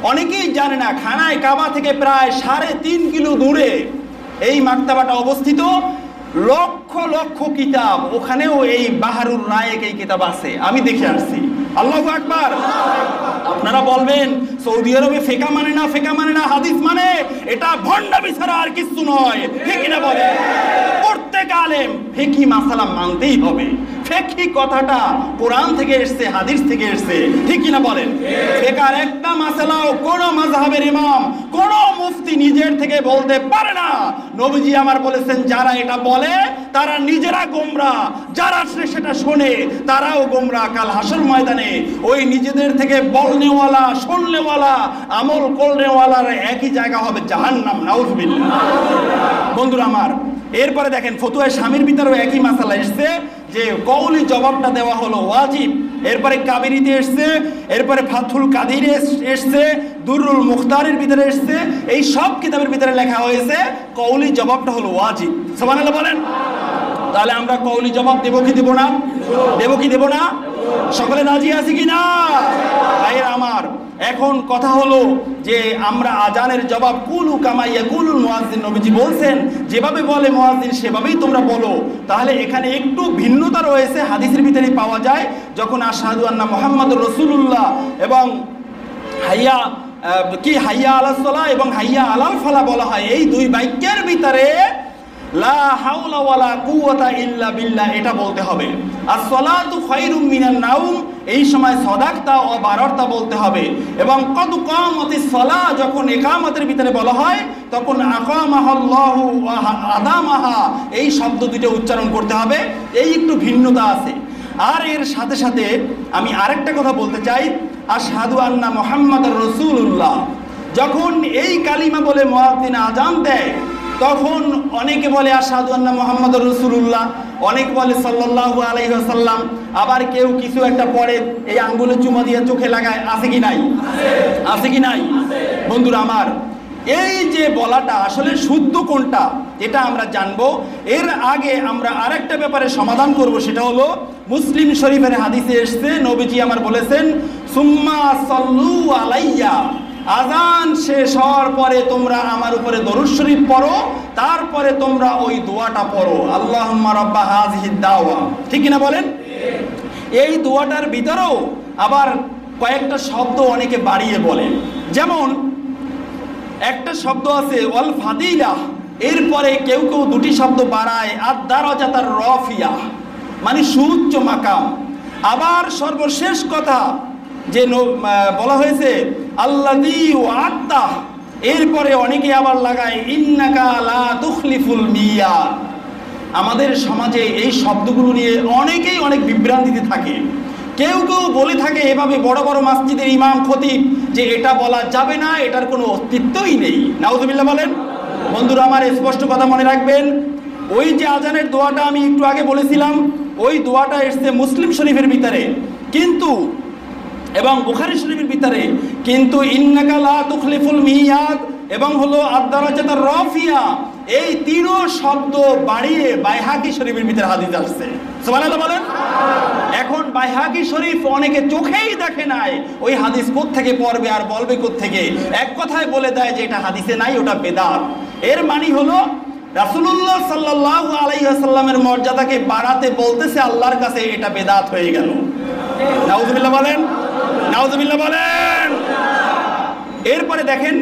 [SPEAKER 1] অনেকেই জানে না খানায় কাবা থেকে প্রায় 3.5 কিলো দূরে এই মাকতাবাটা অবস্থিত। লক্ষ লক্ষ কিতাব, ওখানেও এই বাহারুর রায়েক এই কিতাব আছে, আমি দেখে আসছি। আল্লাহু আকবার। আপনারা বলবেন সৌদি আরবে ফিকহ মানে না, ফিকহ মানে না, হাদিস মানে, এটা ভণ্ডামি ছাড়া আর কিছু নয়, ঠিক না বলে? প্রত্যেক আলেম ফিকহি মাসালা মানতেই হবে। ফিকহি কথাটা কোরআন থেকে এসেছে, হাদিস থেকে এসেছে, ঠিক কিনা বলেন? ফিকহের একটা মাসালাও কোন মাযহাবের ইমাম, কোন মুফতি নিজের থেকে বলতে পারে না। নবীজি আমার বলেছেন, যারা এটা বলে তারা নিজেরা গোমরাহ, যারা সেটা শোনে তারাও গোমরাহ। কাল হাসর ময়দানে ওই নিজেদের থেকে বলনেওয়ালা, শুননেওয়ালা, আমল করনেওয়ালার একই জায়গা হবে জাহান্নাম। নাউযুবিল্লাহ। বন্ধুরা আমার, এরপরে দেখেন ফতুয়া স্বামীর ভিতরেও একই মাসালা এসছে যে কওলি জবাবটা দেওয়া হলো ওয়াজিব। এরপরে কাবেরীতে এসছে, এরপরে ফাথুল কাদিরে এসছে, দুরুল মুখতারের ভিতরে এসছে, এই সব কিতাবের ভিতরে লেখা হয়েছে কওলি জবাবটা হলো ওয়াজিব। সুবহানাল্লাহ বলেন। তাহলে আমরা কওলি জবাব দেব কি দেব না? দেব কি দেব না? সকলে রাজি আছি কি না? ভাইয়েরা আমার, এখন কথা হলো যে আমরা আজানের জবাব কুলু কামা ইয়াকুলুল মুয়াজ্জিন, নবীজি বলছেন যেভাবে বলে মুয়াজ্জিন সেভাবেই তোমরা বলো। তাহলে এখানে একটু ভিন্নতা রয়েছে, হাদিসের ভিতরেই পাওয়া যায়। যখন আশহাদু আন্না মুহাম্মাদুর রাসূলুল্লাহ এবং হাইয়া আলাস সালাহ এবং হাইয়া আলাল ফালাহ বলা হয়, এই দুই বাক্যের ভিতরে লা হাওলা ওয়ালা কুওয়াতা ইল্লা বিল্লাহ এটা বলতে হবে। as-সালাতু খায়রুম মিনান নাওম, এই সময় সাদাকতা ও বাররতা বলতে হবে। এবং কদ কামাতিস সালাহ যখন ইকামতের ভিতরে বলা হয় তখন আকামাহাল্লাহু ওয়া আদামাহা, এই শব্দ দুটো উচ্চারণ করতে হবে। এই একটু ভিন্নতা আছে। আর এর সাথে সাথে আমি আরেকটা কথা বলতে চাই, আশহাদু আন্না মুহাম্মাদুর রাসূলুল্লাহ, যখন এই কালিমা বলে মুয়াজ্জিন আযান দেয় তখন অনেকে বলে আশহাদু আন্না মুহাম্মাদুর রাসূলুল্লাহ, অনেক বলে সাল্লাল্লাহু আলাইহি ওয়াসাল্লাম, আবার কেউ কিছু একটা পড়ে এই আঙ্গুলে চুমা দিয়ে চোখে লাগায়। আছে কি নাই? আছে কি নাই? বন্ধুরা আমার, এই যে বলাটা আসলে শুদ্ধ কোনটা এটা আমরা জানবো। এর আগে আমরা আরেকটা ব্যাপারে সমাধান করব, সেটা হলো মুসলিম শরীফের হাদিসে এসেছে, নবীজি আমার বলেছেন সুম্মা সাল্লু আলাইয়া, আযান শেষ হওয়ার পরে তোমরা আমার উপরে দরুদ শরীফ পড়ো, তারপরে তোমরা ওই দোয়াটা পড়ো, আল্লাহুম্মা রাব্বা হাযিহিদ দাওয়া, ঠিক কিনা বলেন? এই দোয়াটার ভিতরেও আবার কয়েকটা শব্দ অনেকে বাড়িয়ে বলে। যেমন একটা শব্দ আছে ওয়াল ফাদিলাহ, এরপরে কেউ কেউ দুটি শব্দ বাড়ায় আদ-দারাজাতার রাফিয়া, মানে সুউচ্চ মাকাম। আবার সর্বশেষ কথা যে বলা হয়েছে আল্লাযী ওয়া'আদতা, এরপরে অনেকে আবার লাগায় ইন্নাকা লা তুখলিফুল মিয়াদ। আমাদের সমাজে এই শব্দগুলো নিয়ে অনেকেই অনেক বিভ্রান্তিতে থাকে। কেউ কেউ বলে থাকে এভাবে বড় বড় মসজিদের ইমাম খতিব যে এটা বলা যাবে না, এটার কোনো অস্তিত্বই নেই। নাউযুবিল্লাহ বলেন। বন্ধুরা আমার, স্পষ্ট কথা মনে রাখবেন, ওই যে আজানের দোয়াটা আমি একটু আগে বলেছিলাম, ওই দোয়াটা এসছে মুসলিম শরীফের ভিতরে কিন্তু এবং বুখারী শরীফের ভিতরে, কিন্তু ইন্নাকা লা তুখলিফুল মিয়াদ এবং হলো আদ-দারাজাতুর রাফিয়া, এই তিনও শব্দ বাড়িয়ে বাইহাকি শরীফের ভিতরে হাদিস আসছে। সুবহানাল্লাহ বলেন। এখন বাইহাকি শরীফ অনেকে চোখেই দেখে নাই, ওই হাদিস কোত্থেকে পড়বে আর বলবে কোত্থেকে? এক কথায় বলে দেয় যে এটা হাদিসে নাই, ওটা বেদাত। এর মানে হলো রাসূলুল্লাহ সাল্লাল্লাহু আলাইহি ওয়াসাল্লামের মর্যাদাকে বাড়াতে বলতেছে আল্লাহর কাছে, এটা বেদাত হয়ে গেল। নাউজুবিল্লাহ বলেন, নাউজুবিল্লাহ বলেন। এরপরে দেখেন,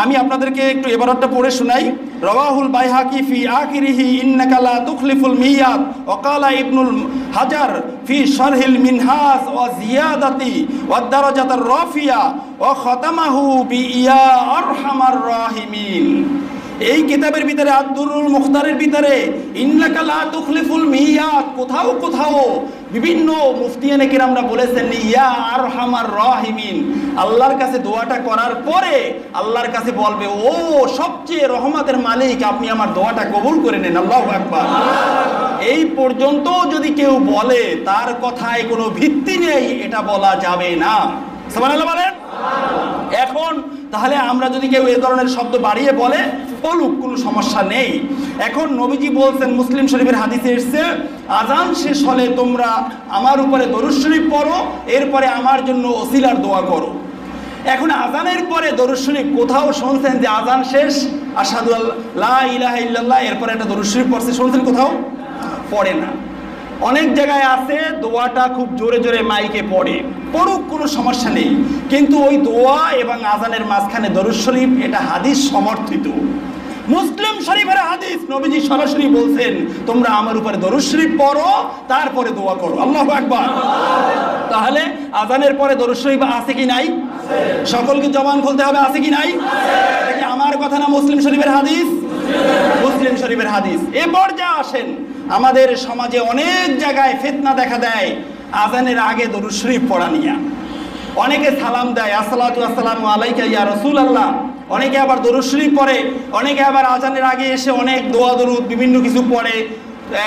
[SPEAKER 1] আমি আপনাদেরকে একটু এবারটা পড়ে শোনাই। রাওয়াহুল বাইহাকি ফি আখিরিহি ইন্নাকা লা তুখলিফুল মিয়াদ ওয়া ক্বালা ইবনুল হাজার ফি শারহিল মিনহাজ ওয়া জিয়াদাতি ওয়া দারাজাতুর রাফিয়া ওয়া খাতামাহু বি ইয়া আরহামার রাহিমিন। এই কিতাবের ভিতরে আদ-দুরুল মুখতারের ভিতরে ইন্নাকা লা তুখলিফুল মিয়াদ কোথাও কোথাও বিভিন্ন মুফতিয়ানে কিরামরা বলেছেন ইয়া আরহামার রাহিমিন। আল্লাহর কাছে দোয়াটা করার পরে আল্লাহর কাছে বলবে, ও সবচেয়ে রহমতের মালিক, আপনি আমার দোয়াটা কবুল করে নেন। আল্লাহু আকবার। এই পর্যন্ত যদি কেউ বলে তার কথায় কোনো ভিত্তি নেই, এটা বলা যাবে না। সুবহানাল্লাহ বলেন। এখন তাহলে আমরা যদি কেউ এই ধরনের শব্দ বাড়িয়ে বলে, বলুক, কোনো সমস্যা নেই। এখন নবীজি বলছেন, মুসলিম শরীফের হাদিসে এসেছে, আজান শেষ হলে তোমরা আমার উপরে দরুদ শরীফ পড়ো, এরপরে আমার জন্য ওসিলার দোয়া করো। এখন আজানের পরে দরুদ শরীফ কোথাও শুনছেন যে আজান শেষ আশহাদু আল্লা ইলাহা ইল্লাল্লাহ এরপরে একটা দরুদ শরীফ পড়ছে? শুনছেন কোথাও? পড়ে না। অনেক জায়গায় আছে দোয়াটা খুব জোরে জোরে মাইকে পড়ে, পড়ুক, কোনো সমস্যা নেই, কিন্তু ওই দোয়া এবং আজানের মাঝখানে দরুদ শরীফ, এটা হাদিস সমর্থিত। মুসলিম শরীফের হাদিস, নবীজি সরাসরি বলছেন তোমরা আমার উপরে দরুদ শরীফ পড়ো, তারপরে দোয়া করো। আল্লাহু আকবার। তাহলে আজানের পরে দরুদ শরীফ আছে কি নাই? সকলকে জবান খুলতে হবে, আছে কি নাই? এটা আমার কথা না, মুসলিম শরীফের হাদিস, মুসলিম শরীফের হাদিস। এরপর যা আসেন, আমাদের সমাজে অনেক জায়গায় ফিতনা দেখা দেয় আজানের আগে দরুদ শরীফ পড়া নিয়ে। অনেকে সালাম দেয়, আসসালাতু আসসালামু আলাইকা ইয়া রাসূলুল্লাহ, অনেকে আবার দরুদ শরীফ পড়ে, অনেকে আবার আজানের আগে এসে অনেক দোয়া দরুদ বিভিন্ন কিছু পড়ে,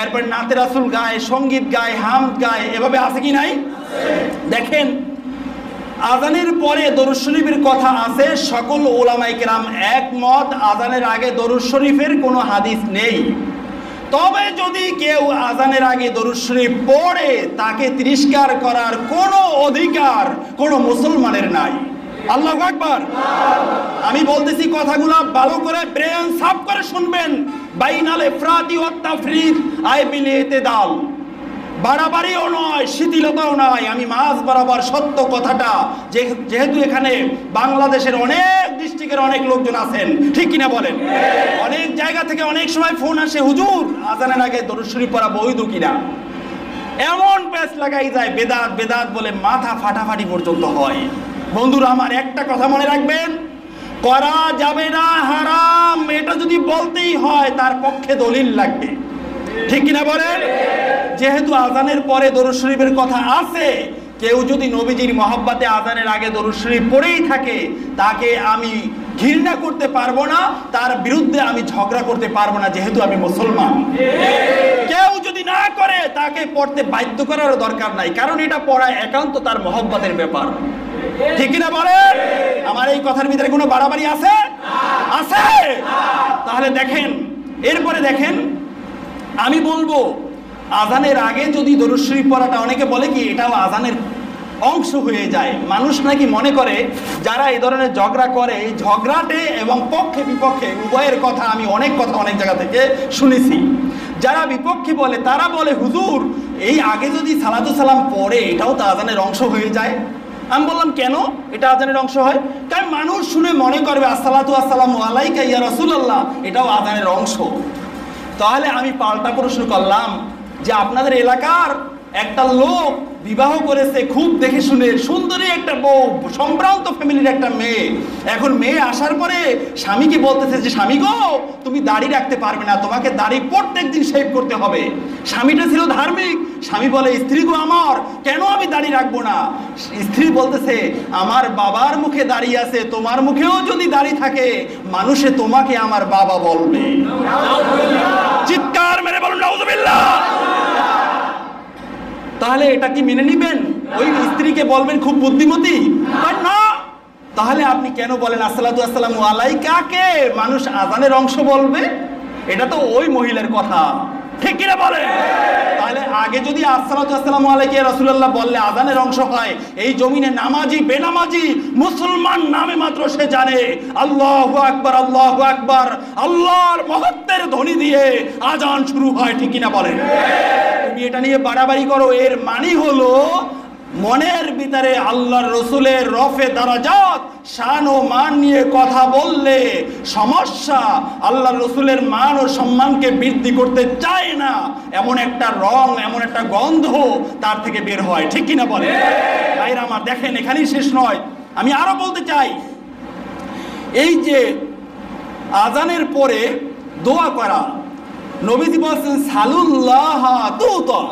[SPEAKER 1] এরপর নাতে রাসূল গায়, সঙ্গীত গায়, হামদ গায়, এভাবে আছে কি নাই? দেখেন, আজানের পরে দরুদ শরীফের কথা আছে, সকল উলামায়ে কেরাম একমত, আজানের আগে দরুদ শরীফের কোনো হাদিস নেই। তবে যদি কেউ আজানের আগে দরুদ শরীফ পড়ে, তাকে তিরস্কার করার কোনো অধিকার কোনো মুসলমানের নাই। আল্লাহু আকবার। আমি বলতেছি কথাগুলো ভালো করে ব্রেন সাফ করে শুনবেন। বাইনাল ইফরাতি ওয়াত তাফরিদ আই বিল ইতিদাল, বাড়াবাড়িও নয়, শিথিলতাও নয়। আমি মাঝ বরাবর সত্য কথাটা, যেহেতু এখানে বাংলাদেশের অনেক ডিস্ট্রিক্টের অনেক লোকজন আছেন, ঠিক কিনা বলেন? অনেক জায়গা থেকে অনেক সময় ফোন আসে, হুজুর আজানের আগে দরুদ শরীফ পড়া বৈধ কিনা? এমন প্যাচ লাগাই যায়, বেদাত বেদাত বলে মাথা ফাটাফাটি পর্যন্ত হয়। বন্ধুরা আমার, একটা কথা মনে রাখবেন, করা যাবে না, হারাম, এটা যদি বলতেই হয় তার পক্ষে দলিল লাগবে, ঠিক কিনা বলেন? যেহেতু আজানের পরে দরুদ শরীফের কথা আছে, কেউ যদি নবীজির মহব্বতে আজানের আগে দরুদ শরীফ পড়েই থাকে, তাকে আমি ঘৃণা করতে পারবো না, তার বিরুদ্ধে আমি ঝগড়া করতে পারবো না, যেহেতু আমি মুসলমান। কেউ যদি না করে, তাকে পড়তে বাধ্য করার দরকার নাই, কারণ এটা পড়া একান্ত তার মহব্বতের ব্যাপার, ঠিক কিনা বলেন? আমার এই কথার ভিতরে কোনো বাড়াবাড়ি আছে? আছে। তাহলে দেখেন, এরপরে দেখেন, আমি বলবো আজানের আগে যদি দরুদ শরীফ পড়াটা, অনেকে বলে কি এটাও আজানের অংশ হয়ে যায়। মানুষ নাকি মনে করে যারা এই ধরনের ঝগড়া করে, এই ঝগড়াতে এবং পক্ষে বিপক্ষে উভয়ের কথা আমি অনেক কথা অনেক জায়গা থেকে শুনেছি। যারা বিপক্ষে বলে তারা বলে, হুজুর এই আগে যদি সালাতু সালাম পড়ে, এটাও তো আজানের অংশ হয়ে যায়। আমি বললাম কেন এটা আজানের অংশ হয়? কারণ মানুষ শুনে মনে করবে আসসালাতু আসসালামু আলাইকা ইয়া রাসূলুল্লাহ, এটাও আজানের অংশ। তাহলে আমি পাল্টা প্রশ্ন করলাম যে আপনাদের এলাকার একটা লোক বিবাহ করেছে খুব দেখে শুনে, সুন্দরী একটা বউ, সম্ভ্রান্ত ফ্যামিলির একটা মেয়ে। এখন মেয়ে আসার পরে স্বামীকে বলতেছে যে স্বামী গো, তুমি দাড়ি রাখতে পারবে না, তোমাকে দাড়ি প্রত্যেকদিন শেভ করতে হবে। স্বামীটা ছিল ধার্মিক। স্বামী বলে স্ত্রী গো আমার, কেন আমি দাড়ি রাখবো না? স্ত্রী বলতেছে আমার বাবার মুখে দাড়ি আছে, তোমার মুখেও যদি দাড়ি থাকে মানুষে তোমাকে আমার বাবা বলবে। চিৎকার মেরে বলুন নাউযুবিল্লাহ। তাহলে এটা কি মেনে নিবেন? ওই স্ত্রীকে বলবেন খুব বুদ্ধিমতী? না। তাহলে আপনি কেন বলেন আসসালাতু আসসালামু আলাইকাকে মানুষ আযানের অংশ বলবে? এটা তো ওই মহিলার কথা, ঠিক কিনা বলেন? তাহলে আগে যদি আসসালাতু আসসালামু আলাইকা ইয়া রাসূলুল্লাহ বললে আযানের অংশ হয়, এই জমিনে নামাজি বেনামাজি মুসলমান নামে মাত্র সে জানে আল্লাহু আকবার আল্লাহু আকবার, আল্লাহর মহত্বের ধ্বনি দিয়ে আযান শুরু হয়, ঠিক কিনা বলেন? তুমি এটা নিয়ে বাড়াবাড়ি করো, এর মানে হলো মনের ভিতরে আল্লাহর রসুলের রফে দারাজাত শান ও মান নিয়ে কথা বললে সমস্যা। আল্লাহর রসুলের মান ও সম্মানকে বৃদ্ধি করতে চায় না এমন একটা রং, এমন একটা গন্ধ তার থেকে বের হয়, ঠিক কিনা বলে? ভাইরা আমার দেখেন, এখানেই শেষ নয়, আমি আরো বলতে চাই। এই যে আজানের পরে দোয়া করা, নবীজি বলছেন সালুল্লাহ তুতা,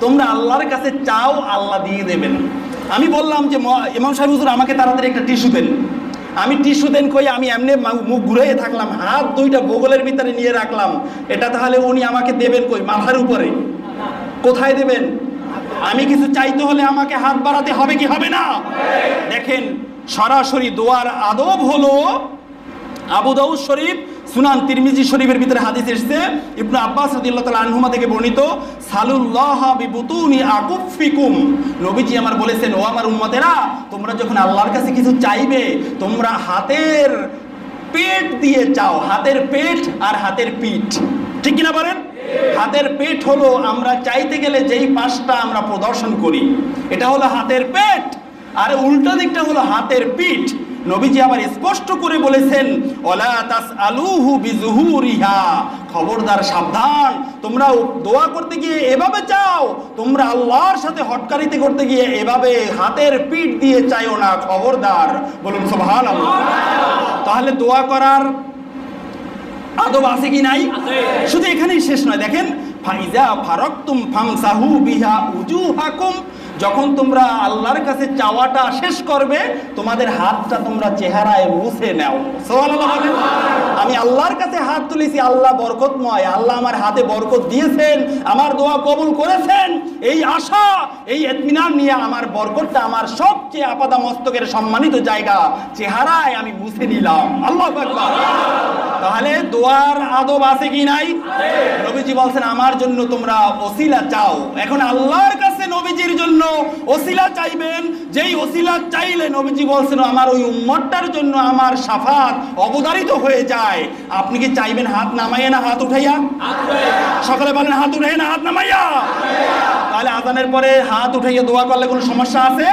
[SPEAKER 1] তোমরা আল্লাহর কাছে চাও আল্লাহ দিয়ে দেবেন। আমি বললাম যে ইমাম সাহেব হুজুর আমাকে তাড়াতাড়ি একটা টিস্যু দেন। আমি টিস্যু দেন কই, আমি এমনি মুখ ঘুরাইয়ে থাকলাম, হাত দুইটা বগলের ভিতরে নিয়ে রাখলাম। এটা তাহলে উনি আমাকে দেবেন কই? মাথার উপরে। কোথায় দেবেন? আমি কিছু চাইতে হলে আমাকে হাত বাড়াতে হবে কি হবে না? দেখেন, সরাসরি দোয়ার আদব হলো আবু দাউদ শরীফ, সুনান তিরমিজি শরীফের ভিতরে হাদিস এসেছে, ইবনে আব্বাস রাদিয়াল্লাহু তাআলা আনহুমা থেকে বর্ণিত, সালুল্লাহ বিবুতুনি আকুফিকুম, নবীজি আমার বলেছেন ও আমার উম্মতেরা, তোমরা যখন আল্লাহর কাছে কিছু চাইবে তোমরা হাতের পেট দিয়ে চাও। হাতের পেট আর হাতের পিঠ, ঠিক কিনা বলেন? হাতের পেট হলো আমরা চাইতে গেলে যেই পাশটা আমরা প্রদর্শন করি, এটা হলো হাতের পেট, আর উল্টা দিকটা হলো হাতের পিঠ। নবীজি আবার স্পষ্ট করে বলেছেন ওয়ালা তাসআলুহু বিজুহুরিহা, খবরদার সাবধান, তোমরা দোয়া করতে গিয়ে এভাবে চাও, তোমরা আল্লাহর সাথে হটকারিতে করতে গিয়ে এভাবে হাতের পিঠ দিয়ে চাইও না, খবরদার। বলুন সুবহানাল্লাহ। তাহলে দোয়া করার আদব আছে কি নাই? শুধু এখানেই শেষ নয়, দেখেন ফাইজা ফারাকতুম ফামসাহু বিহা উজুহাকুম, যখন তোমরা আল্লাহর কাছে চাওয়াটা শেষ করবে তোমাদের হাতটা তোমরা চেহারায় মুছে নাও। সুবহানাল্লাহ বলেন। আমি আল্লাহর কাছে হাত তুলেছি, আল্লাহ বরকতময়, আল্লাহ আমার হাতে বরকত দিয়েছেন, আমার দোয়া কবুল করেছেন, এই আশা এই ইতমিনান নিয়ে আমার বরকতটা আমার সবচেয়ে আপাদা মস্তকের সম্মানিত জায়গা চেহারায় আমি মুছে নিলাম। আল্লাহু আকবার। তাহলে দোয়ার আদব আছে কি নাই? নবীজি বলছেন আমার জন্য তোমরা ওসিলা চাও। এখন আল্লাহর কাছে নবীজির জন্য ওসিলা চাইবেন, যেই ওসিলা চাইলে নবীজি বলছেন আমার ওই উম্মতটার জন্য আমার শাফাত অবধারিত হয়ে যায়। আপনি কি চাইবেন হাত নামাইয়া না হাত উঠাইয়া? সকালে বলেন হাত উঠাইয়া না হাত নামাইয়া? তাহলে আযানের পরে হাত উঠাইয়া দোয়া করলে কোনো সমস্যা আছে?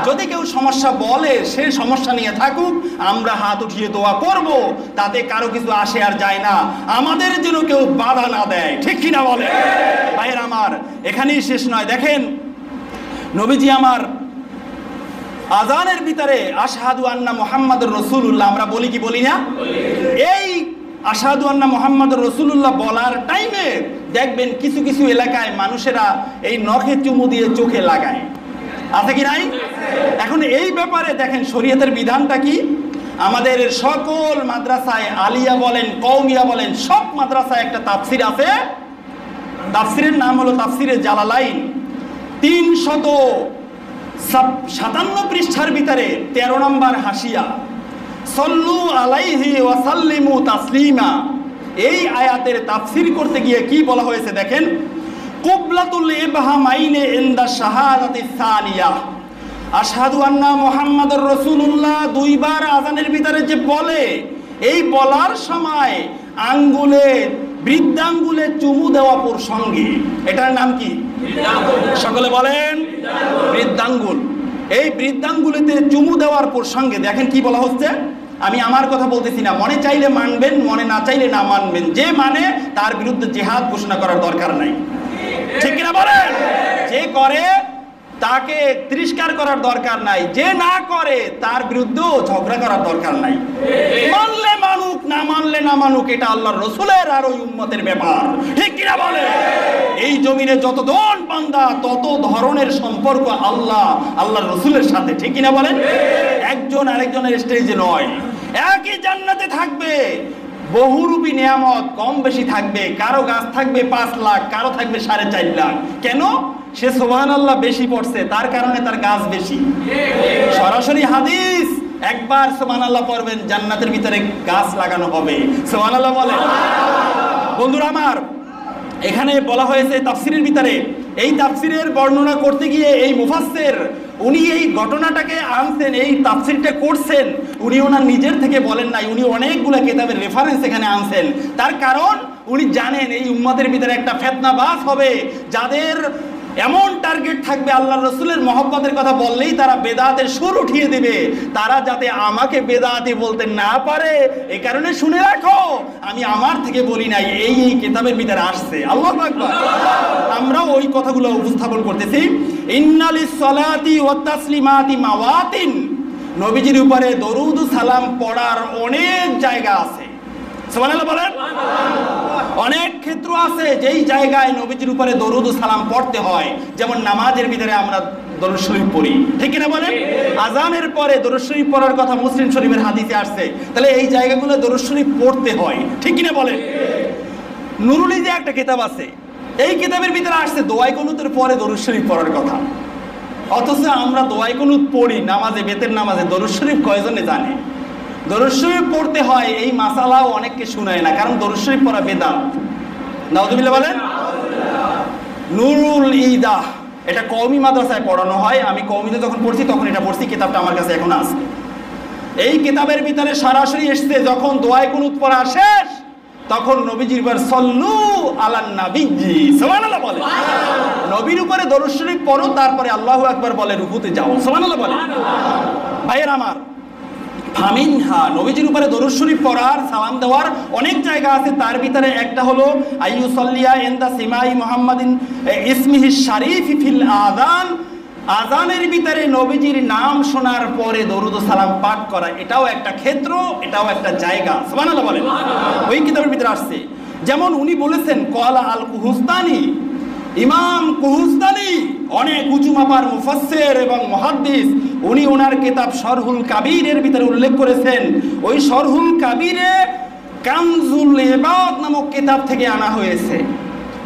[SPEAKER 1] যদি কেউ সমস্যা বলে সে সমস্যা নিয়ে থাকুক, আমরা হাত উঠিয়ে দোয়া করব, তাতে কারো কিছু আসে আর যায় না, আমাদের যেন কেউ বাধা না দেয়, ঠিক কিনা বলে? ভাইয়ের আমার, এখানেই শেষ নয়। দেখেন নবীজি আমার আযানের ভিতরে আশহাদু আন্না মুহাম্মাদুর রাসূলুল্লাহ আমরা বলি কি বলি না? এই আশহাদু আন্না মুহাম্মাদুর রাসূলুল্লাহ বলার টাইমে দেখবেন কিছু কিছু এলাকায় মানুষেরা এই নখে চুমু দিয়ে চোখে লাগায়, আছে কি নাই? এখন এই ব্যাপারে দেখেন শরীয়তের বিধানটা কি? আমাদের সকল মাদ্রাসায় আলিয়া বলেন কওমিয়া বলেন সব মাদ্রাসায় একটা তাফসির আছে, তাফসিরের নাম হলো তাফসিরে জালালাইন। 357 পৃষ্ঠার ভিতরে 13 নম্বর হাসিয়া, সল্লু আলাইহি ওয়া সাল্লিমু তাসলিমা, এই আয়াতের তাফসির করতে গিয়ে কি বলা হয়েছে দেখেন, কুবলাতুল ইবহামাইনে ইনদা শাহাদাতি সানিয়া, আশহাদু আন্না মুহাম্মাদুর রাসূলুল্লাহ দুইবার আযানের ভিতরে যে বলে, এই বলার সময় আঙ্গুলে বৃদ্ধাঙ্গুলে চুমু দেওয়া প্রসঙ্গে, এটার নাম কি? সকলে বলেন বৃদ্ধাঙ্গুল। এই বৃদ্ধাঙ্গুলিতে চুমু দেওয়ার প্রসঙ্গে দেখেন কি বলা হচ্ছে। আমি আমার কথা বলতেছি না, মনে চাইলে মানবেন, মনে না চাইলে না মানবেন, যে মানে তার বিরুদ্ধে জিহাদ ঘোষণা করার দরকার নাই, ঠিক কিনা বলেন? যে করে তাকে তিরস্কার করার দরকার নাই, যে না করে তার বিরুদ্ধেও ঝগড়া করার দরকার নাই। মানলে মানুক, না মানলে না মানুক, এটা আল্লাহর রসুলের আর ওই উম্মতের ব্যাপার, ঠিক কিনা বলে? এই জমিনে যত জন বান্দা তত ধরনের সম্পর্ক আল্লাহর রসুলের সাথে, ঠিক কিনা বলেন? একজন আরেকজনের স্টেজে নয়, একই জান্নাতে থাকবে, বহুরূপী নিয়ামত কম বেশি থাকবে। কারো গাছ থাকবে 5 লাখ, কারো থাকবে 4.5 লাখ। কেন? সে সুবহানাল্লাহ বেশি পড়ছে, তার কারণে তার গাছ বেশি। সরাসরি হাদিস, একবার সুবহানাল্লাহ পড়বেন জান্নাতের ভিতরে গাছ লাগানো হবে। সুবহানাল্লাহ বলে। বন্ধুরা আমার, এখানে বলা হয়েছে তাফসিরের ভিতরে, এই তাফসিরের বর্ণনা করতে গিয়ে এই মুফাসসির উনি এই ঘটনাটাকে আনছেন, এই তাফসিরটা করছেন, উনি ওনার নিজের থেকে বলেন নাই, উনি অনেকগুলো কিতাবের রেফারেন্স এখানে আনছেন। তার কারণ উনি জানেন এই উম্মতের ভিতরে একটা ফিতনাবাজ হবে, যাদের এমন টার্গেট থাকবে আল্লাহর রসুলের মহব্বতের কথা বললেই তারা বেদাতের সুর উঠিয়ে দেবে। তারা যাতে আমাকে বেদাতি বলতে না পারে, এই কারণে শুনে রাখো আমি আমার থেকে বলি নাই, এই কিতাবের ভিতরে আসছে। আল্লাহু আকবার। আমরা ওই কথাগুলো উপস্থাপন করতেছি। ইন্নালিস সালাতি ওয়াত তাসলিমাতি মাওয়াতিন, নবীজির উপরে দরুদ ও সালাম পড়ার অনেক জায়গা আছে। সুবহানাল্লাহ বলেন। অনেক ক্ষেত্র আছে যেই জায়গায় নবীজির উপরে দরুদ ও সালাম পড়তে হয়, যেমন নামাজের ভিতরে আমরা দরুদ শরীফ পড়ি, ঠিক কিনা বলেন? আজানের পরে দরুদ শরীফ পড়ার কথা মুসলিম শরীফের হাদিসে আসছে, তাহলে এই জায়গাগুলো দরুদ শরীফ পড়তে হয়, ঠিক কিনা বলেন? নুরুল যে একটা কিতাব আছে, এই কিতাবের ভিতরে আসছে দোয়াই কুনুতের পরে দরুদ শরীফ পড়ার কথা। অথচ আমরা দোয়াই কুনুত পড়ি নামাজে, বেতের নামাজে, দরুদ শরীফ কয়জনে জানে? দরুদ শরীফ পড়তে হয় এই মাসালাও অনেককে শুনায় না, কারণ দরুদ শরীফ পড়া বেদাত। নাউযুবিল্লাহ বলেন। নুরুল ইদা, এটা কওমি মাদ্রাসায় পড়ানো হয়। আমি কওমিতে যখন পড়ছি তখন এটা পড়ছি, কিতাবটা আমার কাছে এখন আছে। এই কিতাবের ভিতরে সরাসরি এসছে যখন দোয়া কুনুত পড়া শেষ তখন নবীজির উপর সল্লু আলান নবীজি, সুবহানাল্লাহ বলে। নবীর উপরে দরুদ শরীফ পড়ো, তারপরে আল্লাহু আকবার বলে রুকুতে যাও, সুবহানাল্লাহ বলে। ভাইয়ের আমার, ফামিনহা, নবীজির উপরে দরুদ শরীফ পড়ার, সালাম দেওয়ার অনেক জায়গা আছে। তার ভিতরে একটা হলো আইয়ুসাল্লিয়া ইনদা সিমাই মুহাম্মাদিন ইসমিহি শারীফি ফিল আযান, আযানের ভিতরে নবীজির নাম শোনার পরে দরুদ ও সালাম পাঠ করা, এটাও একটা ক্ষেত্র, এটাও একটা জায়গা। সুবহানাল্লাহ বলেন। ওই কিতাবের ভিতরে আসছে। যেমন উনি বলেছেন ক্বালা আল কুহুস্তানি, ইমাম কুহুস্তানি অনেক উঁচু মাপার মুফাসসির এবং মুহাদ্দিস, উনি ওনার কিতাব শরহুল কাবীরের ভিতরে উল্লেখ করেছেন। ওই শরহুল কাবীরে কানজুল ইবাদ নামক কিতাব থেকে আনা হয়েছে।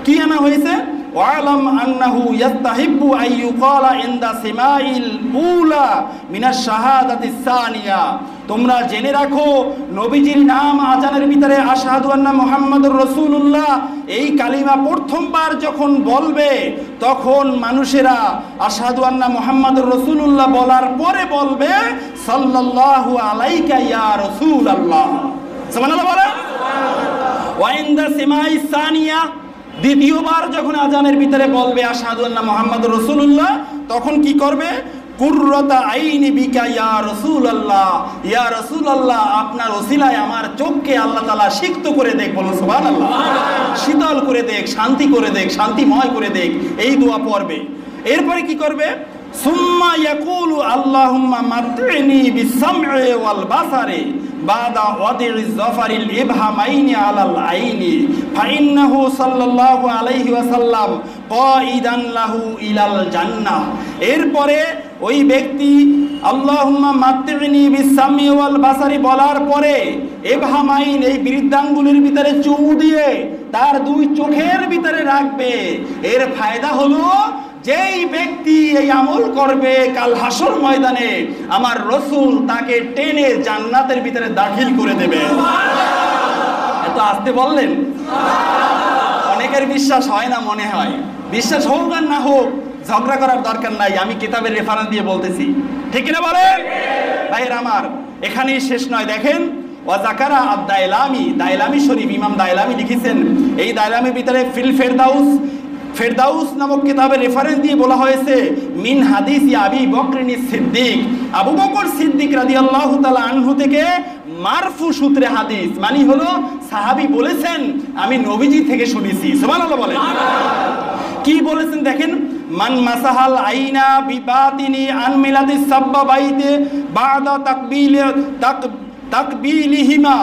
[SPEAKER 1] কি আনা হয়েছে? ওয়ালাম আন্নাহু ইয়াস্তাহিব্বু আইয়ুকালা ইনদা সিমাইল উলা মিনাশ শাহাদাতিস সানিয়া, তোমরা জেনে রাখো নবীজির নাম আজানের ভিতরে আশহাদু আন্না মুহাম্মাদুর রাসূলুল্লাহ এই কালিমা প্রথমবার যখন বলবে তখন মানুষেরা আশহাদু আন্না মুহাম্মাদুর রাসূলুল্লাহ বলার পরে বলবে সাল্লাল্লাহু আলাইকা ইয়া রাসূলুল্লাহ, সুবহানাল্লাহ বলে। ওয়া ইনদা সিমাইস সানিয়া, দ্বিতীয়বার যখন আজানের ভিতরে বলবে আশহাদু আন্না মুহাম্মাদুর রাসূলুল্লাহ, তখন কি করবে? কুররাতা আইনি বিকা ইয়া রাসূলুল্লাহ, ইয়া রাসূলুল্লাহ আপনার ওসিলায় আমার চোখকে আল্লাহ তাআলা সিক্ত করে দেখ, বলুন সুবহানাল্লাহ, শীতল করে দেখ, শান্তি করে দেখ, শান্তিময় করে দেখ, এই দোয়া পড়বে। এরপরে কি করবে? সুম্মা ইয়াকুলু আল্লাহুম্মা মাতইনি বিসাম'i ওয়াল বাসারি বাদা ওয়াদি'iজ যাফারিল ইবহামাইনি আলাল আইনি ফাইন্নাহু সাল্লাল্লাহু আলাইহি ওয়াসাল্লাম কাইদান লাহু ইলাল জান্নাহ। এরপরে ওই ব্যক্তি আল্লাহুম্মা মাতইনি বিসাম'i ওয়াল বাসারি বলার পরে ইবহামাইন এই বৃদ্ধাঙ্গুলির ভিতরে চুমু দিয়ে তার দুই চোখের ভিতরে রাখবে। এর ফায়দা হলো যেই ব্যক্তি এই আমল করবে কাল হাসর ময়দানে আমার রাসূল তাকে টেনে জান্নাতের ভিতরে দাখিল করে দেবে। এত আস্তে বললেন, অনেকের বিশ্বাস হয় না মনে হয়। বিশ্বাস হোক আর না হোক, ঝগড়া করার দরকার নাই, আমি কিতাবের রেফারেন্স দিয়ে বলতেছি, ঠিক না বলেন? ভাইয়ের আমার, এখানেই শেষ নয়। দেখেন ওয়াজাকারা আদ-দাইলামি, দাইলামি শরীফ, ইমাম দাইলামি লিখেছেন। এই দাইলামির ভিতরে ফিল ফেরদাউস নামক কিতাবের রেফারেন্স দিয়ে বলা হয়েছে মিন হাদিস আবি বকর সিদ্দিক, আবু বকর সিদ্দিক রাদিয়াল্লাহু তাআলা আনহু থেকে মারফু সূত্রে হাদিস, মানে হলো সাহাবী বলেছেন আমি নবীজি থেকে শুনেছি। সুবহানাল্লাহ বলেন। কি বলেছেন দেখেন, মান মাসাহাল আইনা বিবাতিনি আন মিলাদিস সাব্বা বাইতে বাদা তাকবিলিহিমা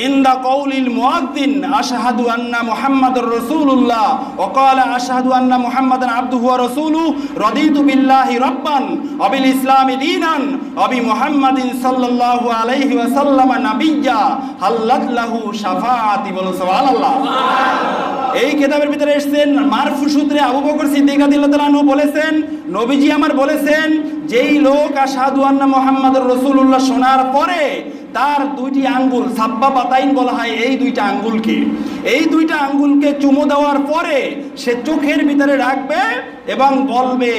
[SPEAKER 1] ইনদা কওলিল মুয়াজ্জিন আশহাদু আন্না মুহাম্মাদুর রাসূলুল্লাহ ওয়া ক্বালা আশহাদু আন্না মুহাম্মাদান আবদুহু ওয়া রাসূলুহু রাদিতু বিল্লাহি রাব্বান ওয়া বিল ইসলামি দীনান ওয়া বি মুহাম্মাদিন সাল্লাল্লাহু আলাইহি ওয়া সাল্লাম নাবিয়্যা হাল্লাত লাহু শাফাআতি বল সুবহানাল্লাহ। এই কিতাবের ভিতরে এসেছেন মারফু সূত্রে আবু বকর সিদ্দিক রাদিয়াল্লাহু তাআলা আনহু বলেছেন, নবীজি আমার বলেছেন, যেই লোক আশহাদু আন্না মুহাম্মাদুর রাসূলুল্লাহ শোনার পরে তার দুইটি আঙ্গুল সাব্বা বাতাইন বলা হয়, এই দুইটা আঙ্গুলকে চুমু দেওয়ার পরে সে চোখের ভিতরে রাখবে এবং বলবে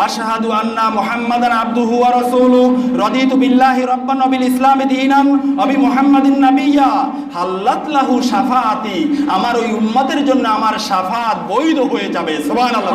[SPEAKER 1] আশহাদু আন্না মুহাম্মাদান আবদুহু ওয়া রাসূলুহু রাদিতু বিল্লাহি রাব্বান ওয়া বিল ইসলামি দীনান ওয়া বি মুহাম্মাদিন নাবিয়্যা হাল্লাত লাহু শাফাআতি, আমার ওই উম্মতের জন্য আমার শাফাত বৈধ হয়ে যাবে। সুবহানাল্লাহ।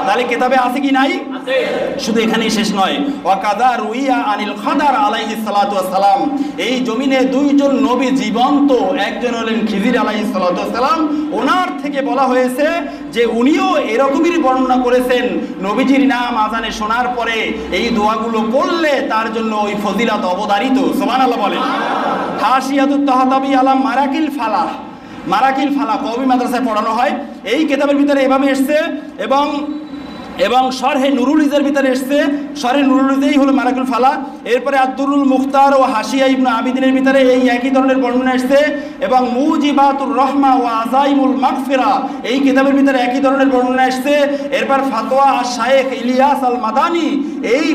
[SPEAKER 1] তাহলে কিতাবে আছে কি নাই? আছে। শুধু এখানেই শেষ নয়, ওয়া কাযা রুইয়া আনিল খাদার আলাইহিস সালাতু ওয়াস সালাম, এই জমিনে দুইজন নবী জীবন্ত, একজন হলেন খিজির আলাইহিস সালাতু ওয়াস সালাম, ওনার থেকে বলা হয়েছে যে উনিও এরকমই বর্ণনা করেছেন, নবীজির নাম আজানে শোনার পরে এই দোয়াগুলো পড়লে তার জন্য ওই ফজিলত অবধারিত। সুবহানাল্লাহ বলেন। হাশিয়াতুত তাহতাবি আলা মারাকিল ফালাহ কওমি মাদ্রাসায় পড়ানো হয়। এই কিতাবের ভিতরে এভাবে এসেছে এবং শরহে নুরুল ইজের ভিতরে এসছে, শরহে নুরুল ইজেই হলো মারাকুল ফালা। এরপরে আব্দুরুল মুখতার ও হাসিয়া ইবনে আবিদিনের ভিতরে এই একই ধরনের বর্ণনা এসছে, এবং মুজিবাতুর রহমা ও আজাইমুল মাগফিরা এই কিতাবের ভিতরে একই ধরনের বর্ণনা এসছে। এরপর ফাতোয়া আর শায়েখ ইলিয়াস আল মাদানি এই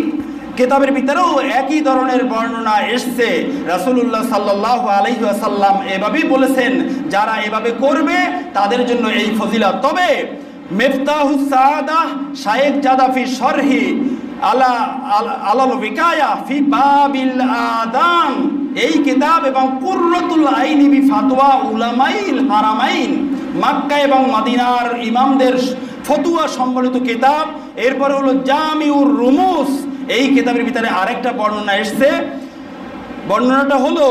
[SPEAKER 1] কিতাবের ভিতরেও একই ধরনের বর্ণনা এসছে। রাসূলুল্লাহ সাল্লাল্লাহু আলাইহি ওয়াসাল্লাম এভাবেই বলেছেন, যারা এভাবে করবে তাদের জন্য এই ফজিলত। তবে মিফতাহুস সাআদাহ শায়েখ জাদাফি শরহি আলাল বিকায়া ফি বাবিল আদান এই কিতাব এবং কুররাতুল আইনি বি ফাতওয়া উলামাইল হারামাইন মক্কা এবং মদিনার ইমামদের ফতোয়া সম্বলিত কিতাব। এরপরে হলো জামিউর রুমুস এই কিতাবের ভিতরে আরেকটা বর্ণনা এসছে। বর্ণনাটা হলো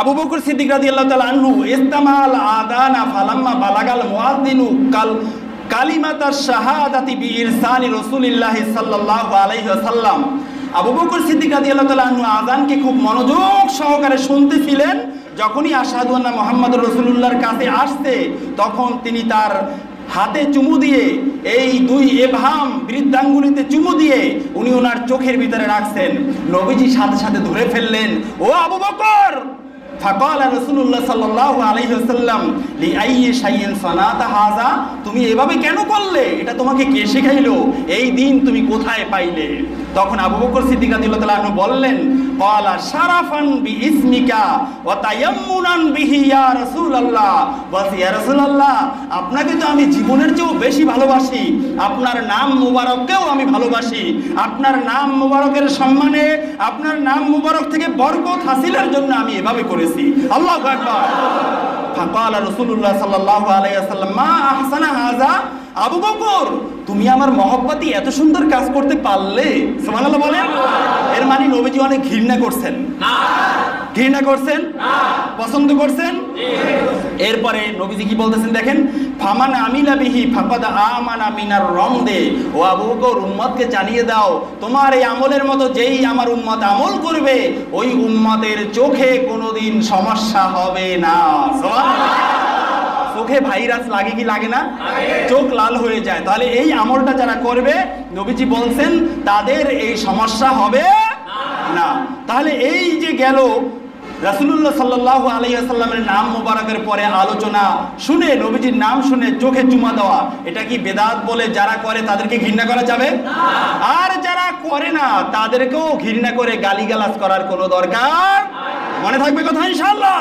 [SPEAKER 1] আবু বকর সিদ্দিক রাদিয়াল্লাহু তাআলা আনহু ইস্তামাল আদানা ফালাম্মা বালাগাল মুয়াজ্জিনু কালিমাতাশ শাহাদাতি বিইরসানি রাসূলিল্লাহি সাল্লাল্লাহু আলাইহি ওয়াসাল্লাম। আবু বকর সিদ্দিক রাদিয়াল্লাহু তাআলা আনহু আযানকে খুব মনোযোগ সহকারে শুনতেছিলেন। যখনই আশহাদু আন্না মুহাম্মাদুর রাসূলুল্লাহর কাছে আসছে তখন তিনি তার হাতে চুমু দিয়ে, এই দুই ইবহাম বৃদ্ধাঙ্গুলিতে চুমু দিয়ে উনি ওনার চোখের ভিতরে রাখছেন। নবীজি সাথে সাথে ধরে ফেললেন, ও আবু বকর। ফাকাল রাসূলুল্লাহ সাল্লাল্লাহু আলাইহি ওয়াসাল্লাম লিআইয়ি শাইইন সানাতা হাযা, তুমি এভাবে কেন করলে? এটা তোমাকে কে শেখাইলো? এই দিন তুমি কোথায় পাইলে? তখন আবু বকর সিদ্দিক রাদিয়াল্লাহু তাআলা আনহু বললেন, ক্বালা শারাফান বিইসমিকা ওয়া তায়াম্মুনান বিহি ইয়া রাসূলুল্লাহ, বাস ইয়া রাসূলুল্লাহ, আপনাকে তো আমি জীবনের চেয়েও বেশি ভালোবাসি, আপনার নাম মুবারককেও আমি ভালোবাসি, আপনার নাম মুবারকের সম্মানে, আপনার নাম মুবারক থেকে বরকত হাসিলের জন্য আমি এভাবে করেছি। আল্লাহু আকবার। ফাকালা রাসূলুল্লাহ সাল্লাল্লাহু আলাইহি ওয়াসাল্লাম মা আহসানা হাযা, আবু বকর তুমি আমার মহব্বতে এত সুন্দর কাজ করতে পারলে? সুবহানাল্লাহ বলেন। এর মানে নবীজি অনেক ঘৃণা করছেন না? ঘৃণা করছেন না? পছন্দ করছেন? এরপরে নবীজি কি বলতেছেন দেখেন, ফামান আমিলা বিহি ফাকাদ আমানা মিনার রমদে, ও আবু বকর উম্মতকে জানিয়ে দাও, তোমার এই আমলের মতো যেই আমার উম্মত আমল করবে ওই উম্মতের চোখে কোনোদিন সমস্যা হবে না। সুবহানাল্লাহ। চোখে ভাইরাস লাগে কি লাগে না? চোখ লাল হয়ে যায়। তাহলে এই আমলটা যারা করবে নবীজি বলছেন তাদের এই সমস্যা হবে না। তাহলে এই যে গেল রাসূলুল্লাহ সাল্লাল্লাহু আলাইহি ওয়াসাল্লামের নাম মোবারকের পরে আলোচনা শুনে, নবীজির নাম শুনে চোখে চুমা দেওয়া, এটা কি বেদাত বলে যারা করে তাদেরকে ঘৃণা করা যাবে? আর যারা করে না তাদেরকেও ঘৃণা করে গালিগালাজ করার কোনো দরকার মনে থাকবে কথা ইনশাআল্লাহ।